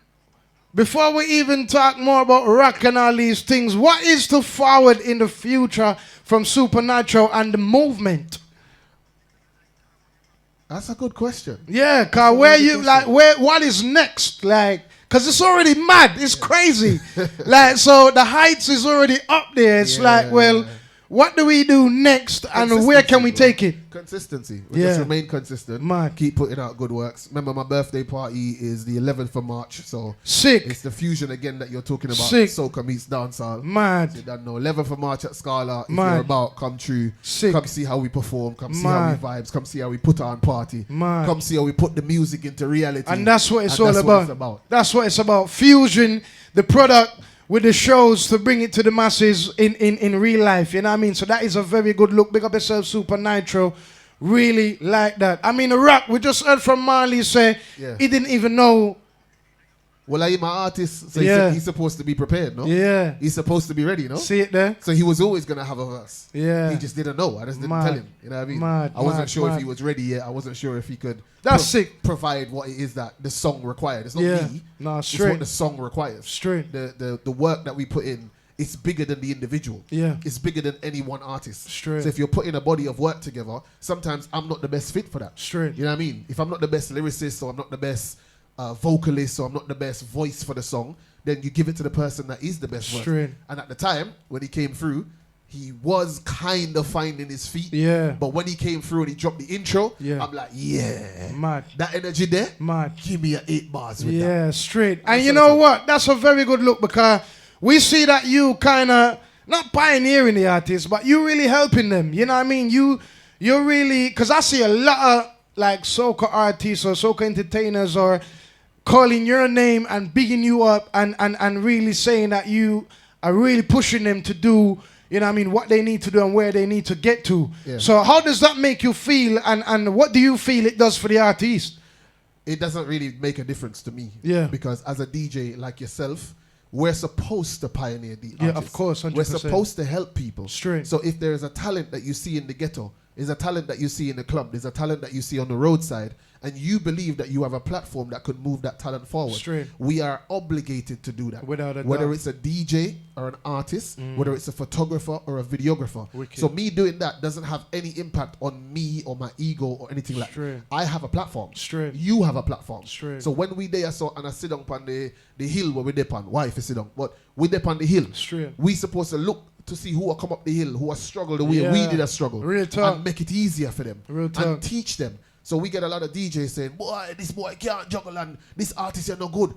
before we even talk more about rock and all these things, what is to forward in the future from Supa Nytro and the movement? That's a good question. Yeah, cause what is next? Like, cause it's already mad. It's crazy. Like, so the heights is already up there. It's what do we do next and where can we take it? Consistency. We just remain consistent. Man. Keep putting out good works. Remember, my birthday party is the 11th of March. So sick. It's the fusion again that you're talking about. Sick. Soca meets dancehall. Mad. So you don't know. 11th of March at Scala. If Mad. you're about, come true. Sick. Come see how we perform. Come see how we vibes. Come see how we put on party. Mad. Come see how we put the music into reality. And that's what it's all about. That's what it's about. Fusion, the product with the shows to bring it to the masses in real life. You know what I mean? So that is a very good look. Big up yourself, Supa Nytro. Really like that. I mean, the rap, we just heard from Marley say he didn't even know. Well, I'm an artist, so he's supposed to be prepared, no? Yeah. He's supposed to be ready, no? See it there? So he was always going to have a verse. Yeah. He just didn't know. I just didn't tell him. You know what I mean? I wasn't sure if he was ready yet. I wasn't sure if he could provide what it is that the song required. It's not me. No, straight. straight. It's what the song requires. Straight. The work that we put in it's bigger than the individual. Yeah. It's bigger than any one artist. Straight. So if you're putting a body of work together, sometimes I'm not the best fit for that. Straight. You know what I mean? If I'm not the best lyricist, or I'm not the best vocalist, or I'm not the best voice for the song, then you give it to the person that is the best voice. Straight. And at the time, when he came through, he was kind of finding his feet. Yeah. But when he came through and he dropped the intro, Yeah. I'm like, yeah. Mad. That energy there, Mad. Give me a 8 bars with that. Yeah, straight. And you know what? That's a very good look, because we see that you kind of, not pioneering the artists, but you really helping them. You know what I mean? You're really, because I see a lot of like soca artists or soca entertainers or calling your name and bigging you up and really saying that you are really pushing them to do, you know what I mean, what they need to do and where they need to get to. Yeah. So how does that make you feel, and what do you feel it does for the artist? It doesn't really make a difference to me. Yeah. Because as a DJ like yourself, we're supposed to pioneer the artists. Yeah, of course, 100%. We're supposed to help people. Straight. So if there is a talent that you see in the ghetto, there's a talent that you see in the club, there's a talent that you see on the roadside, and you believe that you have a platform that could move that talent forward, Straight. we are obligated to do that. Without a Whether doubt. it's a DJ or an artist, whether it's a photographer or a videographer. Wicked. So me doing that doesn't have any impact on me or my ego or anything like Straight. that. I have a platform. Straight. You have a platform. Straight. So when we there so and I sit down on the hill where we dip on, why if you sit down? But we dip on the hill. Straight. We supposed to look to see who will come up the hill, who has struggled the way Yeah. we did a struggle. Real talk. And make it easier for them. Real talk. And teach them. So we get a lot of DJs saying, boy, this boy can't juggle and this artist are no good.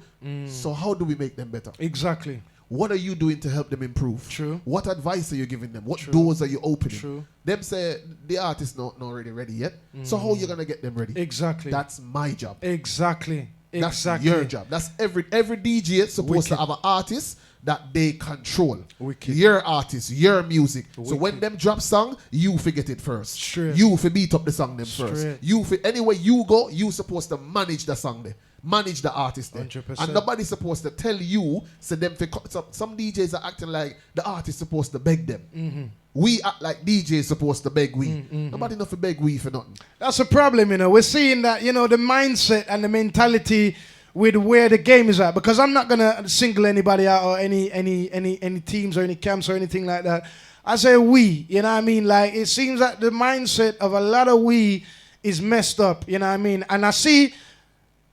So how do we make them better? Exactly. What are you doing to help them improve? True. What advice are you giving them? What True. doors are you opening? True. Them say the artist not already ready yet. So how you gonna get them ready? Exactly. That's my job. Exactly. That's Exactly. your job. That's every DJ is supposed to Wicked. have an artist that they control. Wicked. Your artist, your music. So Wicked. when them drop song, you forget it first. Straight. You for beat up the song them Straight. first. You for anywhere you go, you supposed to manage the song there. Manage the artist there. 100%. And nobody's supposed to tell you, so them some DJs are acting like the artist supposed to beg them. We act like DJs supposed to beg we. Nobody enough to beg we for nothing. That's a problem, you know. We're seeing that, you know, the mindset and the mentality with where the game is at. Because I'm not gonna single anybody out or any teams or any camps or anything like that. I say we, you know what I mean? Like, it seems like the mindset of a lot of we is messed up, you know what I mean? And I see,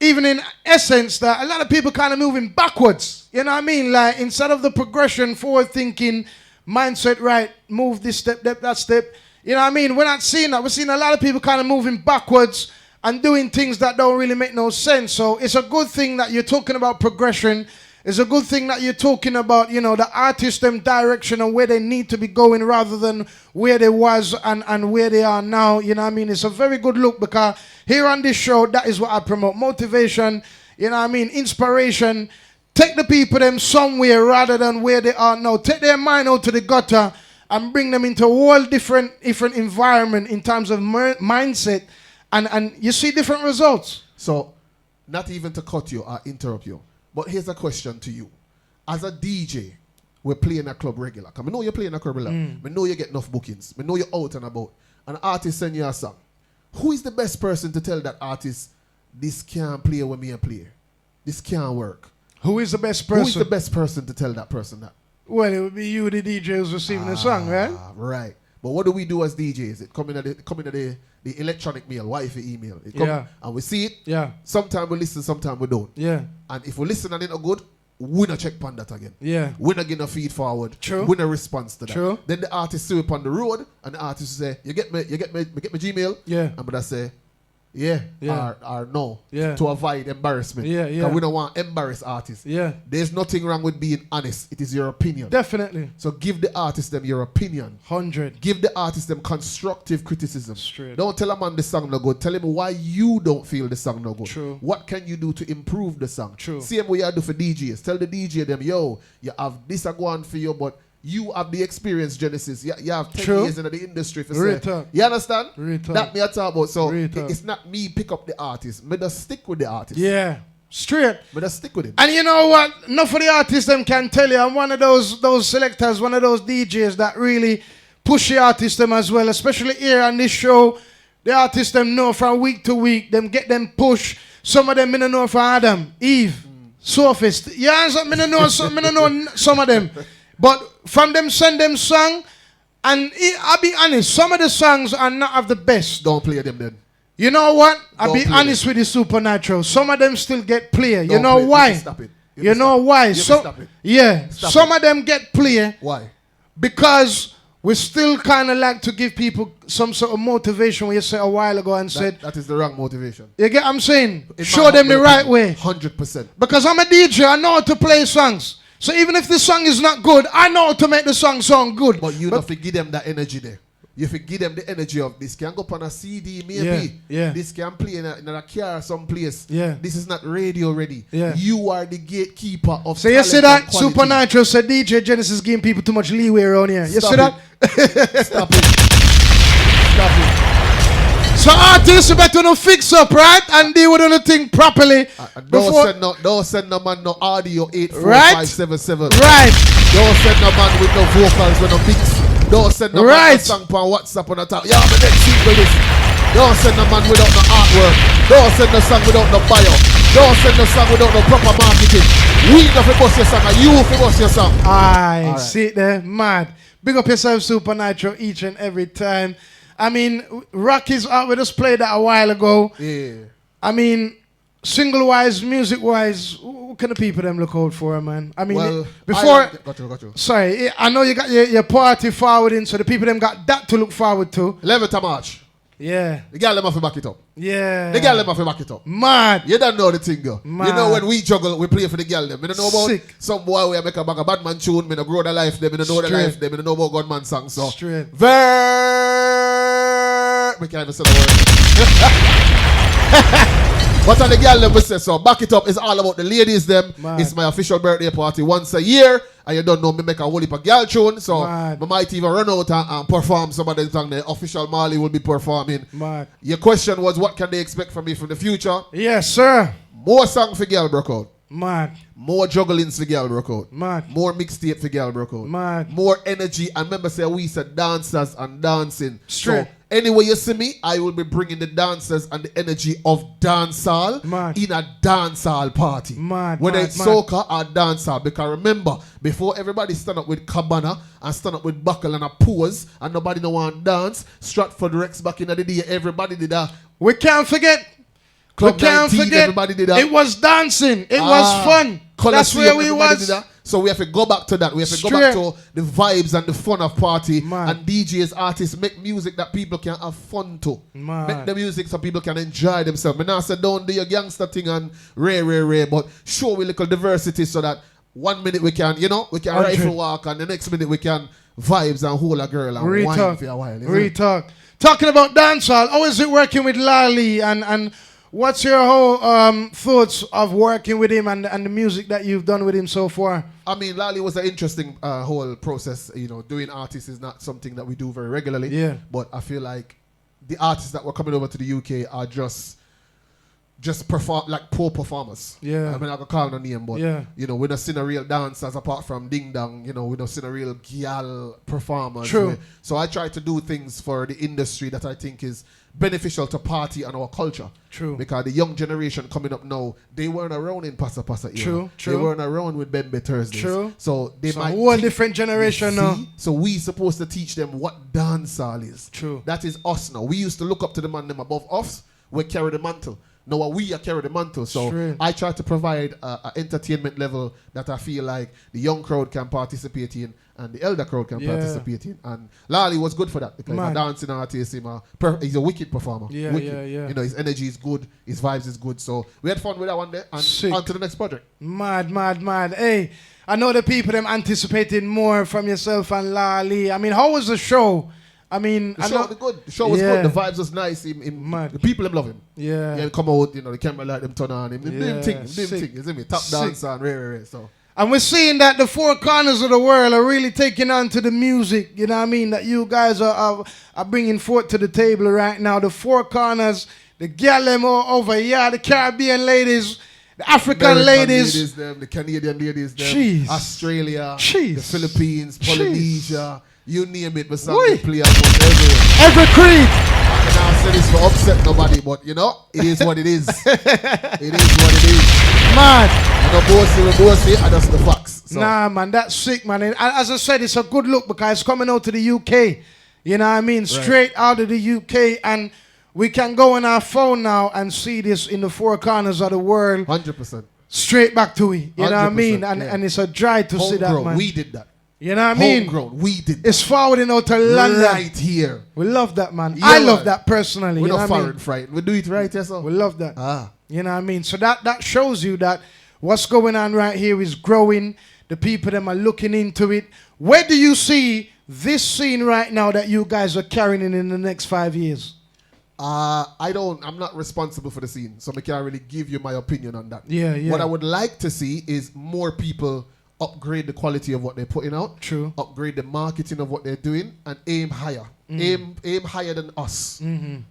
even in essence, that a lot of people kind of moving backwards, you know what I mean? Like, instead of the progression, forward thinking mindset, right, move this step, that step, you know what I mean? We're not seeing that. We're seeing a lot of people kind of moving backwards and doing things that don't really make no sense. So it's a good thing that you're talking about progression. It's a good thing that you're talking about, you know, the artist, them direction and where they need to be going rather than where they was and where they are now. You know what I mean? It's a very good look, because here on this show, that is what I promote. Motivation, you know what I mean? Inspiration. Take the people them somewhere rather than where they are now. Take their mind out to the gutter and bring them into a whole different environment in terms of mindset. And you see different results. So, not even to cut you or interrupt you, but here's a question to you. As a DJ, we're playing a club regular. Because I know you're playing a club regular. I know you get enough bookings. I know you're out and about. An artist send you a song. Who is the best person to tell that artist, this can't play when me a play? This can't work. Who is the best person? Who is the best person to tell that person that? Well, it would be you, the DJ, who's receiving the song, right? Right. But what do we do as DJs? It come in the electronic mail, Wi-Fi email. It come and we see it. Yeah. Sometimes we listen, sometimes we don't. Yeah. And if we listen and it's not good, we not check upon that again. Yeah. We not get a feed forward. True. We not response to that. True. Then the artist see up on the road and the artist say, you get my Gmail? Yeah. And I say, yeah. Or no. Yeah. To avoid embarrassment. Yeah, yeah. Because we don't want embarrass artists. Yeah. There's nothing wrong with being honest. It is your opinion. Definitely. So give the artist them your opinion. 100. Give the artist them constructive criticism. Straight. Don't tell a man the song no good. Tell him why you don't feel the song no good. True. What can you do to improve the song? True. Same way you do for DJs. Tell the DJ them, yo, you have this a go on for you, but you have the experience, Genesis. You have 10 True. years in the industry. For Real say, talk. you understand? Real talk. That me I talk about. So Real talk. it's not me pick up the artist. Me just stick with the artist. Yeah. Straight. Me just stick with him. And you know what? Enough of the artists them can tell you. I'm one of those selectors, one of those DJs that really push the artists them as well. Especially here on this show. The artists them know from week to week. Them get them push. Some of them me don't know from Adam, Eve, Sophist. Yeah, me don't know some of them. But from them send them song, and I'll be honest, some of the songs are not of the best. Don't play them then. You know what? I'll Don't be play honest with you, Super Nitro. Some of them still get play. You Don't know play. why? You stop it. You know why? You So stop it. yeah, Stop some it. of them get play. Why? Because we still kind of like to give people some sort of motivation. When you said a while ago and said That is the wrong motivation. you get what I'm saying? In Show my them the humble right opinion, way. 100%. Because I'm a DJ, I know how to play songs. So even if the song is not good, I know how to make the song sound good. But you don't forgive them that energy there. You forgive them the energy of this can go up on a CD maybe. Yeah. This can play in a car someplace. Yeah. This is not radio ready. Yeah. You are the gatekeeper of So you see talent that and quality. Super Nitro said DJ Genesis giving people too much leeway around here. You Stop see that? Stop it. Stop it. So artists, you better not fix up, right? And deal with the thing properly. Don't send no man no audio 84577. Right. Don't send no man with no vocals with no beats. Don't send no man no song on WhatsApp on the top. Yeah, my next single this. Don't send no man without no artwork. Don't send no song without no bio. Don't send no song without no proper marketing. We know if you bust your song and you if you bust your song. Aye, see it there, mad. Big up yourself, Super Nitro, each and every time. I mean, Rocky's out. We just played that a while ago. Yeah. I mean, single-wise, music-wise, what kind of people them look out for, man? I mean, Well, before... got you. Sorry, I know you got your party forwarding, so the people them got that to look forward to. 11th of March. Yeah. The girl them have to back it up. Yeah. The girl them have to back it up. Mad. You don't know the thing, girl. Mad. You know when we juggle, we play for the girl them. You don't know about Sick. some boy where make a bag of bad man tune, me no grow the life them, me no know the Straight. life them, me no know about Gunman song. So Straight. we can't even say the word. But on the girl them we say so. Back it up. It's all about the ladies them. Mad. It's my official birthday party once a year. And you don't know me make a whole heap of girl tune. So Mad. I might even run out and perform some of the song. The official Marley will be performing. Mad. Your question was what can they expect from me from the future? Yes, sir. More song for girl broke out. Mad. More jugglings for girl broke out. Mad. More mixtape for girl broke out. Mad. More energy. And remember say we said dancers and dancing. Straight. So anyway you see me, I will be bringing the dancers and the energy of dancehall in a dancehall party. Mad. Whether mad, it's mad. soca or dancehall. Because remember, before everybody stand up with cabana and stand up with buckle and a pose and nobody no want dance, Stratford Rex back in the day, everybody did that. We can't forget. Club we can't 19, forget. everybody did that. It was dancing. It was fun. That's Coliseum, where we everybody was. did that. So we have to go back to that. We have to go back to the vibes and the fun of party. And DJs, artists make music that people can have fun to. Make the music so people can enjoy themselves. I now say don't do your gangster thing and rare, but show we little diversity so that 1 minute we can, we can rifle walk and the next minute we can vibes and hold a girl and wine for a while. Retalk. Talking about dancehall, how is it working with Lali and what's your whole thoughts of working with him and the music that you've done with him so far? I mean, Lali was an interesting whole process. Doing artists is not something that we do very regularly. Yeah. But I feel like the artists that were coming over to the UK are just perform like poor performers. Yeah. I mean, I can call no name, but yeah. We don't see no real dancers apart from Ding Dong. We don't see no real gyal performers. True. So I try to do things for the industry that I think is beneficial to party and our culture. True. Because the young generation coming up now, they weren't around in Pasa Pasa era. True. They weren't around with Bembe Thursdays. True. So they might a whole different generation now. So we supposed to teach them what dancehall is. True. That is us now. We used to look up to the man them above us. We carry the mantle. Now we are carry the mantle. So Straight. I try to provide an entertainment level that I feel like the young crowd can participate in and the elder crowd can participate in. And Lali was good for that because he's a dancing artist. He's a wicked performer. Yeah, wicked. yeah. His energy is good. His vibes is good. So we had fun with that one day. And Sick. on to the next project. Mad. Hey, I know the people them anticipating more from yourself and Lali. I mean, how was the show? I mean, the show was good. The show was good. The vibes was nice. The people them love him. Yeah. Yeah, come out, the camera light them turn on him. Them thing. You see me? Top dancer and rare. So. And we're seeing that the four corners of the world are really taking on to the music, you know what I mean, that you guys are bringing forth to the table right now. The four corners, the Gallem over here, the Caribbean ladies, the African ladies them, the Canadian ladies, them, Jeez. Australia, Jeez. the Philippines, Polynesia, you name it, but some play every creed. I cannot say this for upset nobody, but it is what it is. It is what it is. Man. I know bossy, I just the facts. So. Nah, man, that's sick, man. And as I said, it's a good look because it's coming out to the UK. You know what I mean? Straight out of the UK. And we can go on our phone now and see this in the four corners of the world. 100%. Straight back to it. You know what I mean? And it's a joy to see that, man. We did that. You know what I mean? Homegrown. We did that. It's forwarding out to London. Right here. We love that, man. Yeah, I love that personally. We're you know not what I foreign mean? frightened. We do it right here, so. We love that. Ah. You know what I mean? So that shows you that what's going on right here is growing. The people them are looking into it. Where do you see this scene right now that you guys are carrying in the next 5 years? I'm not responsible for the scene, so I can't really give you my opinion on that. Yeah. What I would like to see is more people upgrade the quality of what they're putting out. True. Upgrade the marketing of what they're doing and aim higher. Aim higher than us.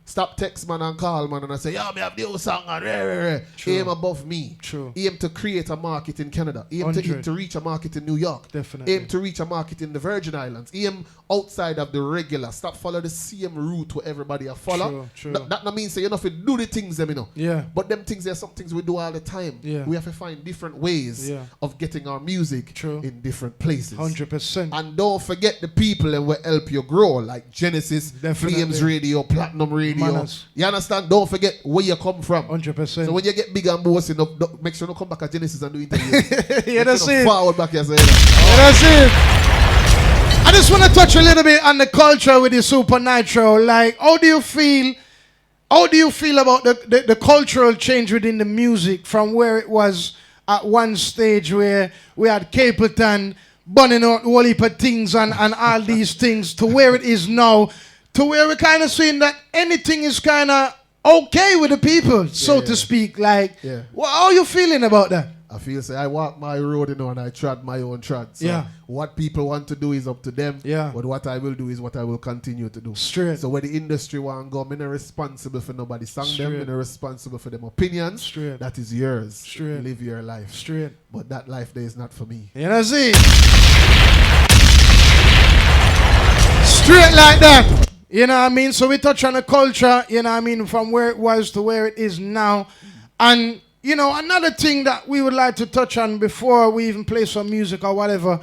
Stop text man and call man and I say, yeah, me have the old song and aim above me. True. Aim to create a market in Canada. Aim to reach a market in New York. Definitely. Aim to reach a market in the Virgin Islands. Aim outside of the regular. Stop follow the same route where everybody are follow. True. That not mean say you know if you do the things them, you know. Yeah. But them things, there's some things we do all the time. Yeah. We have to find different ways of getting our music in different places. 100%. And don't forget the people that will help you grow, like Genesis, Flames Radio, Platinum Radio. Manners. You understand? Don't forget where you come from. 100%. So when you get big and bossy, make sure you come back at Genesis and do interviews. Yeah, that's it. Forward back here. That's it. I just want to touch a little bit on the culture with the Supa Nytro. Like, how do you feel about the cultural change within the music from where it was at one stage where we had Capleton bunning out all heap of things and all these things to where it is now, to where we're kind of seeing that anything is kind of okay with the people, so to speak. Like, how are you feeling about that? I feel say I walk my road, you know, and I trod my own trod. So what people want to do is up to them. Yeah. But what I will do is what I will continue to do. Straight. So where the industry want to go, I'm not responsible for nobody's song them. I'm not responsible for them opinions. Straight. That is yours. Straight. Live your life. Straight. But that life there is not for me. You know, see? Straight like that. You know what I mean? So we touch on the culture, you know what I mean, from where it was to where it is now. And, you know, another thing that we would like to touch on before we even play some music or whatever,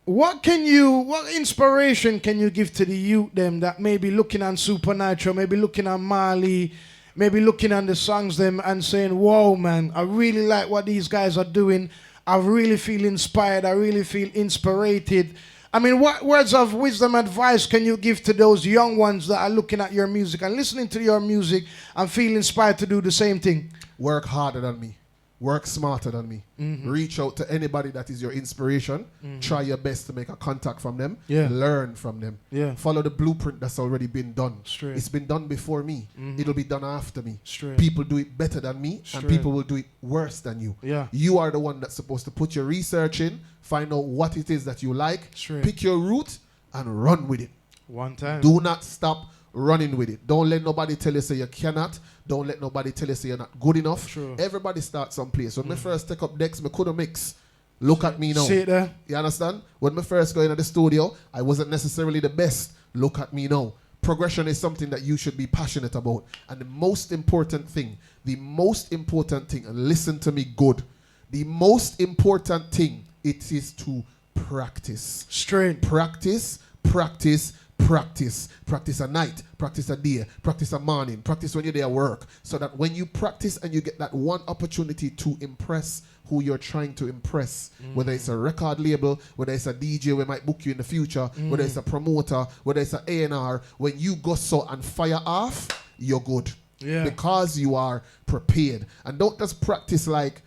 what inspiration can you give to the youth them that may be looking on Supa Nytro, maybe looking on Marl, maybe looking on the songs them and saying, whoa, man, I really like what these guys are doing. I really feel inspired. I really feel inspirated. I mean, what words of wisdom, advice can you give to those young ones that are looking at your music and listening to your music and feel inspired to do the same thing? Work harder than me. Work smarter than me. Reach out to anybody that is your inspiration. Try your best to make a contact from them. Learn from them. Follow the blueprint that's already been done. Straight. It's been done before me. It'll be done after me. Straight. People do it better than me, and people will do it worse than you. You are the one that's supposed to put your research in, find out what it is that you like, pick your route, and run with it. One time. Do not stop running with it. Don't let nobody tell you say you cannot. Don't let nobody tell you say you're not good enough. True. Everybody starts someplace. When I first take up decks, I couldn't mix. Look at me now. See it there? You understand? When I first go into the studio, I wasn't necessarily the best. Look at me now. Progression is something that you should be passionate about. And the most important thing, and listen to me good, the most important thing, it is to practice. Straight. Practice. Practice a night, practice a day, practice a morning, practice when you're there at work. So that when you practice and you get that one opportunity to impress who you're trying to impress, whether it's a record label, whether it's a DJ we might book you in the future, whether it's a promoter, whether it's an A&R, when you go so and fire off, you're good. Yeah. Because you are prepared. And don't just practice like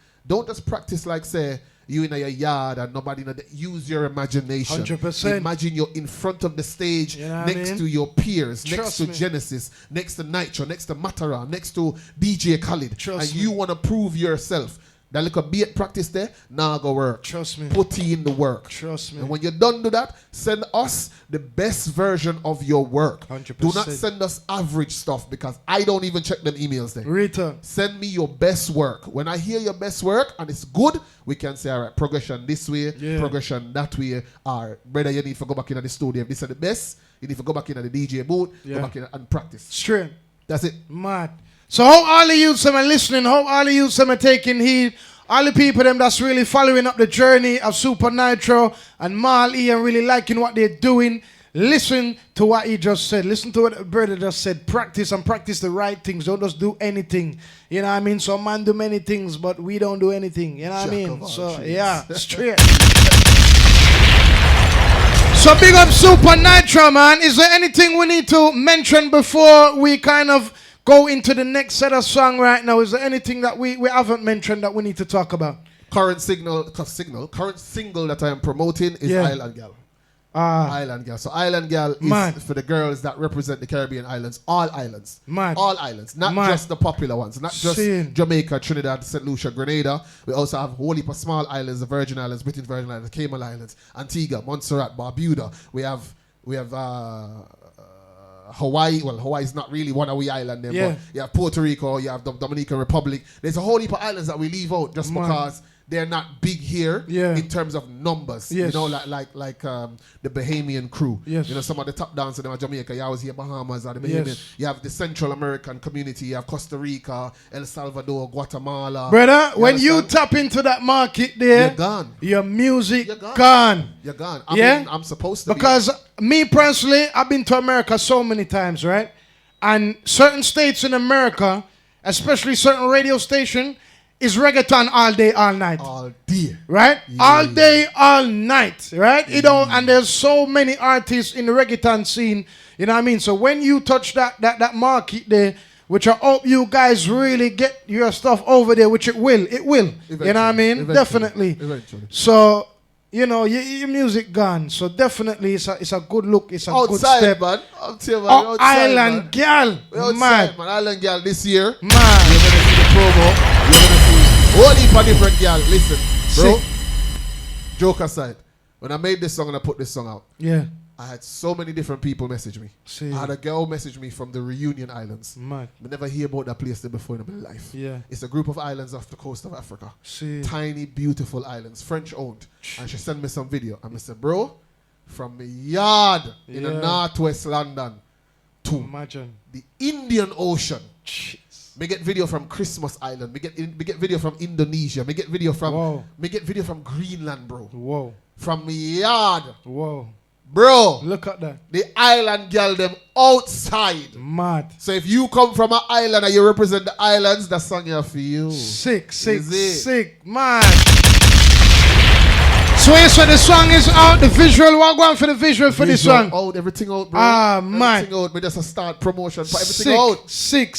say, you in your yard and nobody know that. Use your imagination. 100%. Imagine you're in front of the stage, you know next to your peers, Trust next to me. Genesis, next to Nytro, next to Matara, next to DJ Khaled. Trust and me. you want to prove yourself. That little beat practice there, now go work. Trust me. Put in the work. Trust me. And when you're done do that, send us the best version of your work. 100%. Do not send us average stuff because I don't even check them emails there. Return. Send me your best work. When I hear your best work and it's good, we can say, all right, progression this way, progression that way. Or, brother, you need to go back in the studio. If this is the best, you need to go back in the DJ booth, go back in and practice. Straight. That's it. Mad. So how all the youths are listening, how all the youths are taking heed, all the people them that's really following up the journey of Supa Nytro and Marl and really liking what they're doing. Listen to what he just said. Listen to what the brother just said. Practice and practice the right things. Don't just do anything. You know what I mean? Some man do many things, but we don't do anything. You know what I mean? So, yeah, straight. So, big up Supa Nytro, man. Is there anything we need to mention before we kind of go into the next set of song right now? Is there anything that we haven't mentioned that we need to talk about? Current single that I am promoting is Island Girl. Island Girl. So Island Girl is for the girls that represent the Caribbean islands. All islands. All islands. Not just the popular ones. Not just Jamaica, Trinidad, St. Lucia, Grenada. We also have a whole heap of small islands, the Virgin Islands, British Virgin Islands, Cayman Islands, Antigua, Montserrat, Barbuda. We have Hawaii. Well, Hawaii is not really one of we island there, but you have Puerto Rico, you have the Dominican Republic. There's a whole heap of islands that we leave out just because they're not big here in terms of numbers. You know, like the Bahamian crew. You know, some of the top dancers in Jamaica, you always hear Bahamas or the Bahamian. You have the Central American community, you have Costa Rica, El Salvador, Guatemala. Brother, when you tap into that market there, you're gone. Your music gone. You're gone. I mean, I'm supposed to because me personally, I've been to America so many times, right? And certain states in America, especially certain radio station, is reggaeton all day, all night. All day. Right? Yeah. All day, all night. Right? You know, and there's so many artists in the reggaeton scene. You know what I mean? So when you touch that market there, which I hope you guys really get your stuff over there, which it will. It will. Eventually. You know what I mean? Definitely. Eventually. So, you know, your music gone. So definitely it's a good look. It's a good step. Man. Outside, Island Girl. Man. Island Girl this year. Man. You're going to see the promo. You're going to see a whole heap of different girl. Listen, bro. Joke aside. When I made this song and I put this song out. I had so many different people message me. I had a girl message me from the Reunion Islands. I never hear about that place there before in my life. It's a group of islands off the coast of Africa. Tiny, beautiful islands, French owned. And she sent me some video. And I said, bro, from the yard in the northwest London to the Indian Ocean. Me get video from Christmas Island. Me get video from Indonesia. Me get video from Greenland, bro. From the yard. Bro, look at that. The island girl them outside. Mad. So if you come from an island and you represent the islands, that song here for you. Sick. Man. So yes, so the song is out. The visual, what going for the visual for this song? Out, everything out, bro. Man. Everything out. We just a start promotion for everything out. Sick.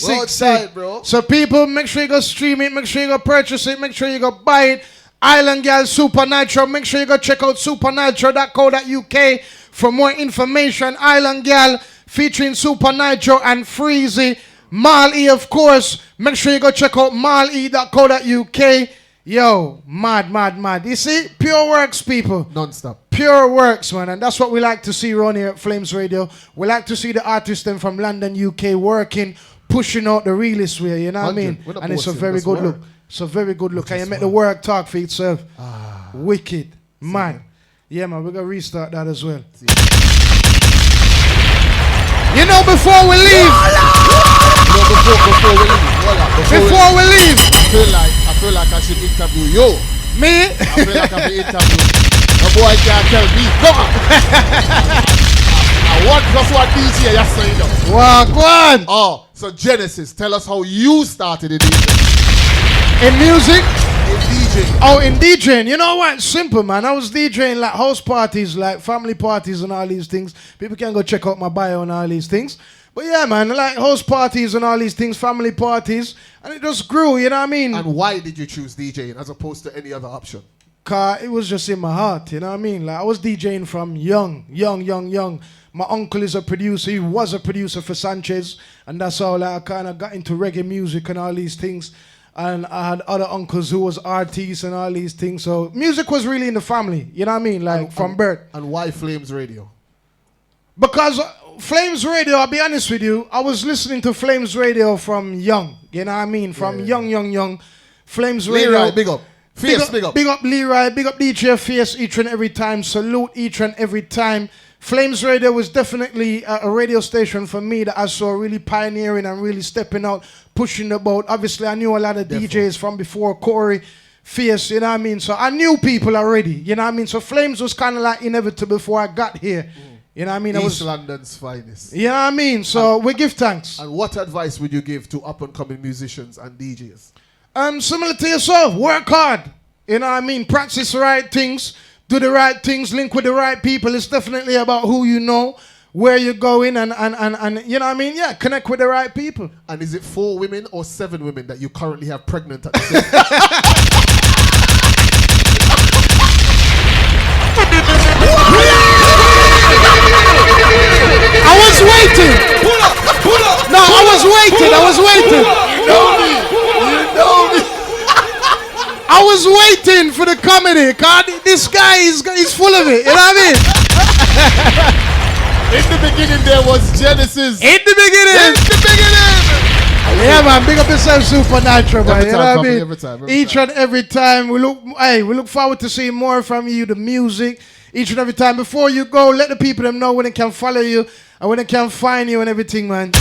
Bro. So people, make sure you go stream it. Make sure you go purchase it. Make sure you go buy it. Island Girl Supa Nytro. Make sure you go check out supanytro.co.uk for more information. Island Girl featuring Supa Nytro and Freezy. Marl, of course. Make sure you go check out marle.co.uk. Yo, mad. You see, pure works, people. Non-stop. Pure works, man. And that's what we like to see around here at Flames Radio. We like to see the artists them from London, UK working, pushing out the realest way, you know what I mean? And it's a very good look. It's a very good look. And you make the work talk for itself. Wicked. Man. Yeah, man, we're going to restart that as well. You know, before we leave. Before we leave. I feel like I should interview you. Me? I feel like I should interview you. The boy can't tell me. Go on. What plus what DJ you're saying? Wow, go on. Oh, so Genesis, tell us how you started in music? In DJing. Oh, in DJing. You know what? Simple, man. I was DJing like house parties, like family parties and all these things. People can go check out my bio and all these things. But yeah, man, like house parties and all these things, family parties. And it just grew, you know what I mean? And why did you choose DJing as opposed to any other option? Cause it was just in my heart, you know what I mean? Like I was DJing from young. My uncle is a producer. He was a producer for Sanchez. And that's how like, I kind of got into reggae music and all these things. And I had other uncles who was artists and all these things. So music was really in the family, you know what I mean? Like from birth. And why Flames Radio? Because Flames Radio, I'll be honest with you, I was listening to Flames Radio from young, you know what I mean? From young. Flames Radio. Leroy, big up. Fierce, big up. Big up Leroy, big up DJ Fierce each and every time. Salute each and every time. Flames Radio was definitely a radio station for me that I saw really pioneering and really stepping out, pushing the boat. Obviously, I knew a lot of DJs from before. Corey, face, you know what I mean? So I knew people already, you know what I mean? So Flames was kind of like inevitable before I got here. You know what I mean? East London's finest. You know what I mean? So we give thanks. And what advice would you give to up-and-coming musicians and DJs? Similar to yourself, work hard. You know what I mean? Practice the right things, do the right things, link with the right people. It's definitely about who you know, where you're going, and you know what I mean? Yeah, connect with the right people. And is it 4 women or 7 women that you currently have pregnant at the same time? I was waiting. Pull up. No, I was waiting. You know me. I was waiting for the comedy. God, this guy is full of it. You know what I mean? In the beginning, there was Genesis. In the beginning. Yeah, man. Big up yourself, Supa Nytro, man. You know what I mean? Every time. Each and every time. We look forward to seeing more from you, the music. Each and every time. Before you go, let the people them know when they can follow you and when they can find you and everything, man.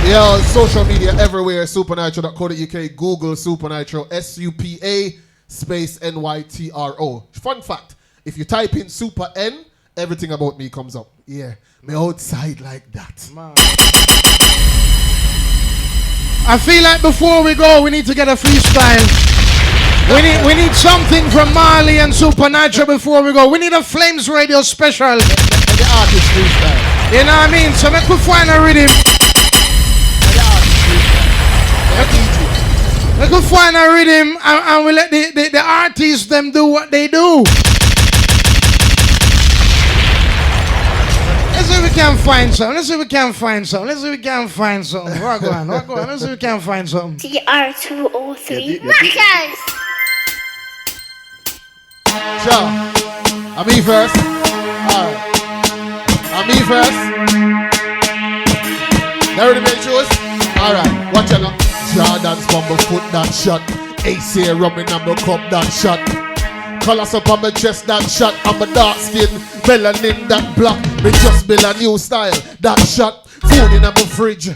Yeah, social media everywhere. SupaNytro.co.uk. Google Supa Nytro. SUPA space NYTRO. Fun fact: if you type in Supa N, everything about me comes up. Yeah, me outside like that. Man. I feel like before we go, we need to get a freestyle. We need something from Marley and Supa Nytro before we go. We need a Flames Radio special. The artist freestyle. You know what I mean? So make we find a rhythm. Make we find a rhythm and we let the artists them do what they do. Let's see if we can find something. What go on. Let's see if we can find something. TR203 Mackers. Sure. I'm me first. Alright. I'm me first. Now ready to make shows? Alright, watch out now. Jordan's bumble foot that shot. AC rum in my cup that shot. Colors up on my chest that shot. I'm a dark skin, melanin that black. Me just build a new style that shot. Food in my fridge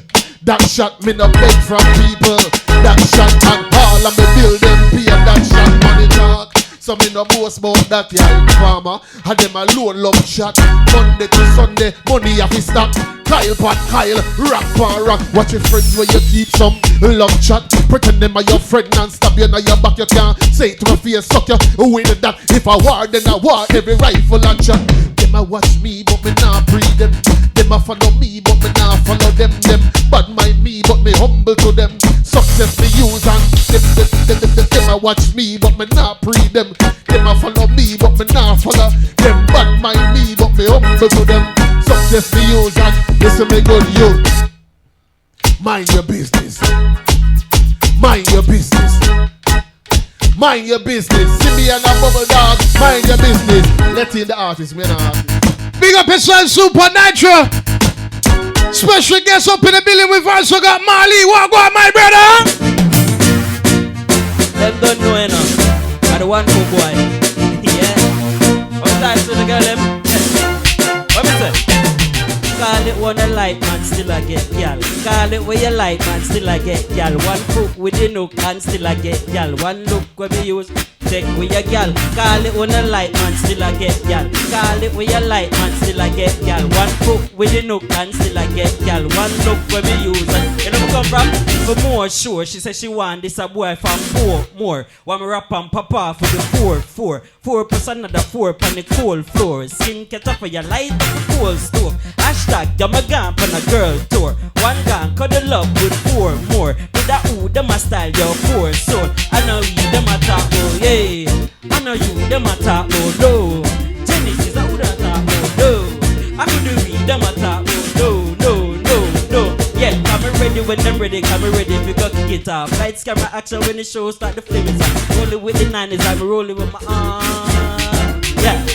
that shot. Me no beg from people that shot. And all of me build them pay that shot. Money talk. So me no boast about that, yeah, farmer. And them alone love chat. Monday to Sunday, money have to stop. Kyle pot Kyle, rock pan rock. Watch your friends where you keep some love chat. Pretend them are your friend and stab you in your back. You can't say it to my face, suck you with that. If I war, then I war every rifle and shot. Them a watch me, but me not breed them. Them a follow me, but me not follow them. Them bad mind me, but me humble to them. Success me use and them a watch me, but me not breed them. Them a follow me, but me not follow them. Bad mind me, but me humble to them. Success me use and listen me good you. Mind your business. Mind your business. Mind your business. See me and a bubble dog. Mind your business. Let in the artist, me and the artist. Big up yourself, Supa Nytro. Special guest up in the building. We've also got Marley. What go on, my brother? Them don't know enough. I the one cool boy. Yeah. What's that to the girl them? What me say? Call it one a light man, still I get y'all. Call it where you like man, still I get y'all. One cook with the nook and still I get y'all. One look where we use take with your gal. Call it one a light man, still I get y'all. Call it where you like man, still I get y'all. One cook with the nook and still I get y'all. One look where we use and you know where come from? For more sure, she said she want this a boy from 4 more. Want me rap and papa for the 4 plus another 4 on the cold floor. Skin get up for your light up the cold stove. Hashtag you're my gun on a girl tour. One gun cuddle up with 4 more. With that ooh, them a style your 4 son. I know you them a talk oh yeah. I know you them a talk oh no. Genesis I would have talk oh no. I could read them a talk oh no. Yeah, come ready when them ready, come ready if you got to get off. Lights, camera, action when the show start the flames up. Rolling with the 90s, I'm rolling with my yeah.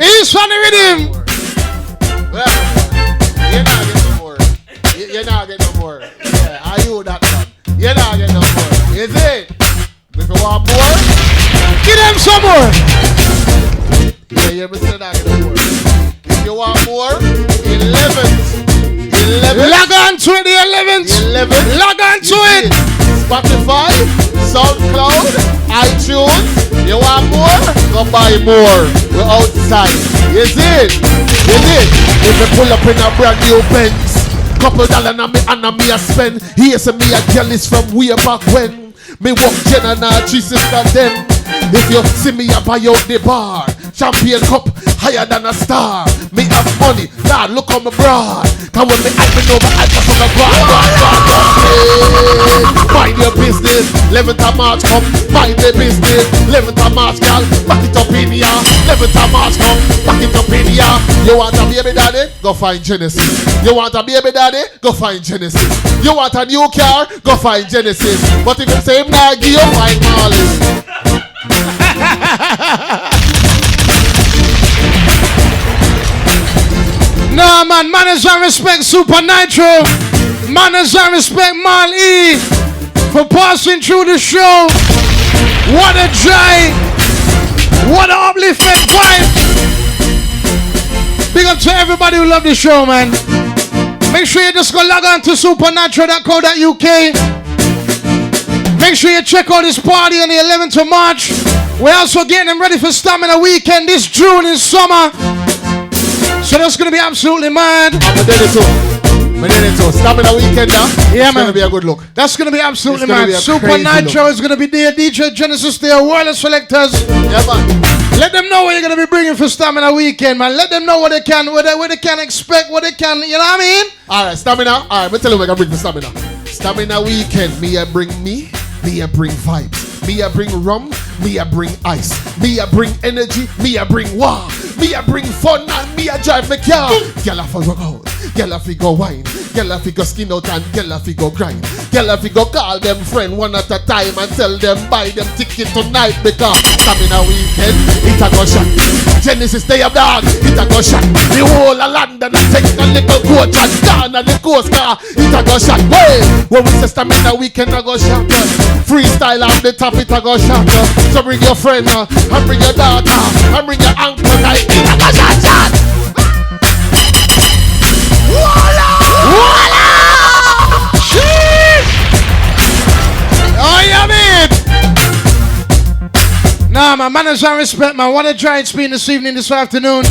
He's from the rhythm. Well, you're not getting no more. You're not getting no more. Yeah, are you that one? You're not getting no more. Is it? If you want more, give them some more. Yeah, you're not getting no more. If you want more, 11th. Log on to it, the 11th. Log on to it. Spotify, SoundCloud, iTunes. You want more? Go buy more. We're outside. You see it? You see it? If you pull up in a brand new Benz, couple dollars and me a spend. Here's me a jealous from way back when. Me walk Jen and her three sisters then. If you see me a buy out the bar, champagne cup higher than a star. Me have money, Lord look on my broad. Cause when me hype over, I just on the mind your business, 11th of March come, mind the business. 11th of March, girl, back it up in here. 11th of March come, back it up in here. You want a baby daddy? Go find Genesis. You want a baby daddy? Go find Genesis. You want a new car? Go find Genesis. But if you say him now, give you find Marl. No man, manners and respect Supa Nytro. Manners and respect Marl E for passing through the show. What a joy. What an uplifting vibe. Big up to everybody who love the show, man. Make sure you just go log on to supernatural.co.uk. Make sure you check out this party on the 11th of March. We're also getting them ready for Stamina Weekend this June in summer. So that's going to be absolutely mad. I'm did it too. Stamina Weekend now. Yeah, it's man. going to be a good look. That's going to be absolutely mad. Be Supa Nytro is going to be there. DJ Genesis there. Wireless selectors. Yeah, man. Let them know what you're going to be bringing for Stamina Weekend, man. Let them know what they can, what they can expect, what they can, you know what I mean? All right, Stamina. All right, me tell you what I bring for Stamina. Stamina Weekend. Me I bring me I bring vibes. Me I bring rum. Me I bring ice. Me I bring energy. Me I bring war. Me I bring fun and me I drive my car. Girl I work out. Girl I go wine. Girl I go skin out and girl I go grind. Girl I go call them friend one at a time and tell them buy them ticket tonight because Stamina Weekend it a go shot. Genesis stay up dog. It a go shot. The whole of London and take a little coach and down and the coast car. It a go shot. Hey, when we say Stamina Weekend a go shot. Freestyle on the top it a go shot. So bring your friend and bring your daughter and bring your uncle. It a go shot. Voila! Voila! Shit! Oh yeah, man! Nah, my manners and respect, man. What a joy it's been this evening, this afternoon.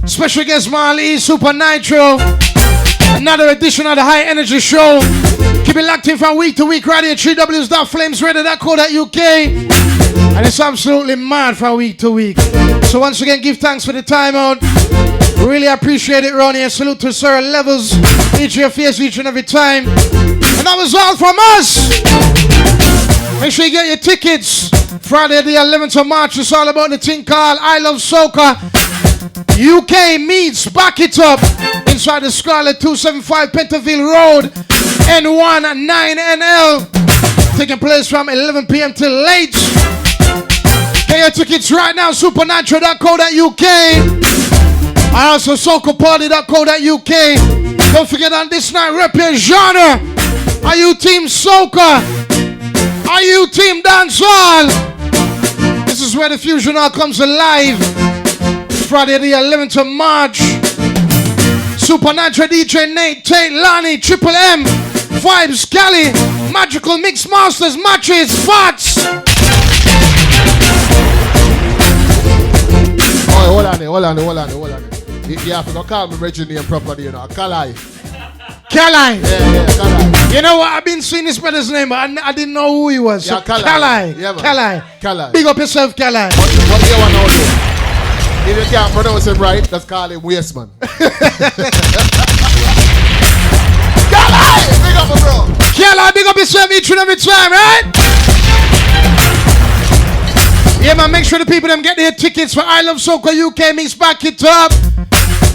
Special guest Marl E, Supa Nytro. Another edition of the High Energy Show. Keep it locked in from week to week right here at www.flamesradio.co.uk. And it's absolutely mad from week to week. So once again, give thanks for the time out. Really appreciate it, Ronnie. And salute to Sarah Levels. Each your face each and every time. And that was all from us. Make sure you get your tickets. Friday the 11th of March. It's all about the thing called I Love Soca. UK meets Back It Up inside the Scarlet 275 Pentonville Road, N1 9NL. Taking place from 11 p.m. till late. Get your tickets right now. supernatural.co.uk. And also socaparty.co.uk. Don't forget on this night, rep your genre. Are you team soca? Are you team dancehall? This is where the fusion all comes alive. Friday the 11th of March. Supa Nytro, DJ Nate, Tate, Lonnie, Triple M, Vibes, Cali, Magical Mix Masters, Matches, Fats. Oh, hold on. You have to go call me Reggie name properly, you know. Kalai. Yeah, Kalai. You know what? I've been seeing this brother's name, but I didn't know who he was. Yeah, So Kalai. Kalai. Big up yourself, Kalai. What you want to do? If you can't pronounce him right, just call him Wasteman. Kalai! Big up, bro. Kalai, big up yourself each and every time, right? Yeah, man, make sure the people them get their tickets for I Love Soca UK meets Back It Up.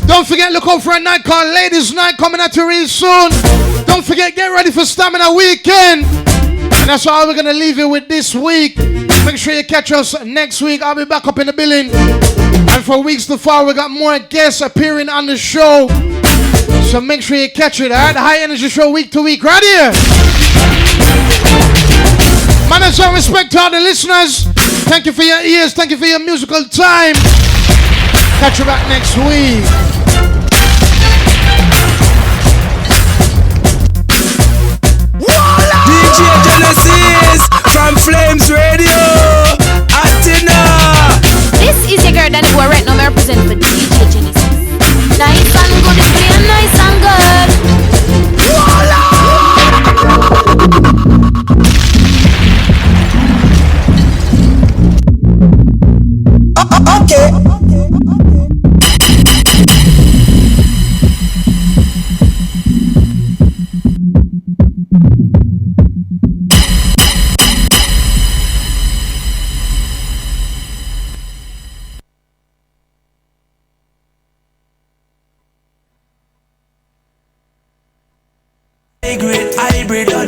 Don't forget, look out for a night called Ladies Night coming at you real soon. Don't forget, get ready for Stamina Weekend. And that's all we're going to leave you with this week. Make sure you catch us next week. I'll be back up in the building. And for weeks to follow, we got more guests appearing on the show. So make sure you catch it, alright? The High Energy Show week to week, right here. Manners and respect to all the listeners. Thank you for your ears. Thank you for your musical time. Catch you back next week. Warm Flames Radio. Atina. This is your girl Danny Boy. Right now I represent for DJ Genesis. Nice and good, it's real nice and good. Okay. Great hybrid.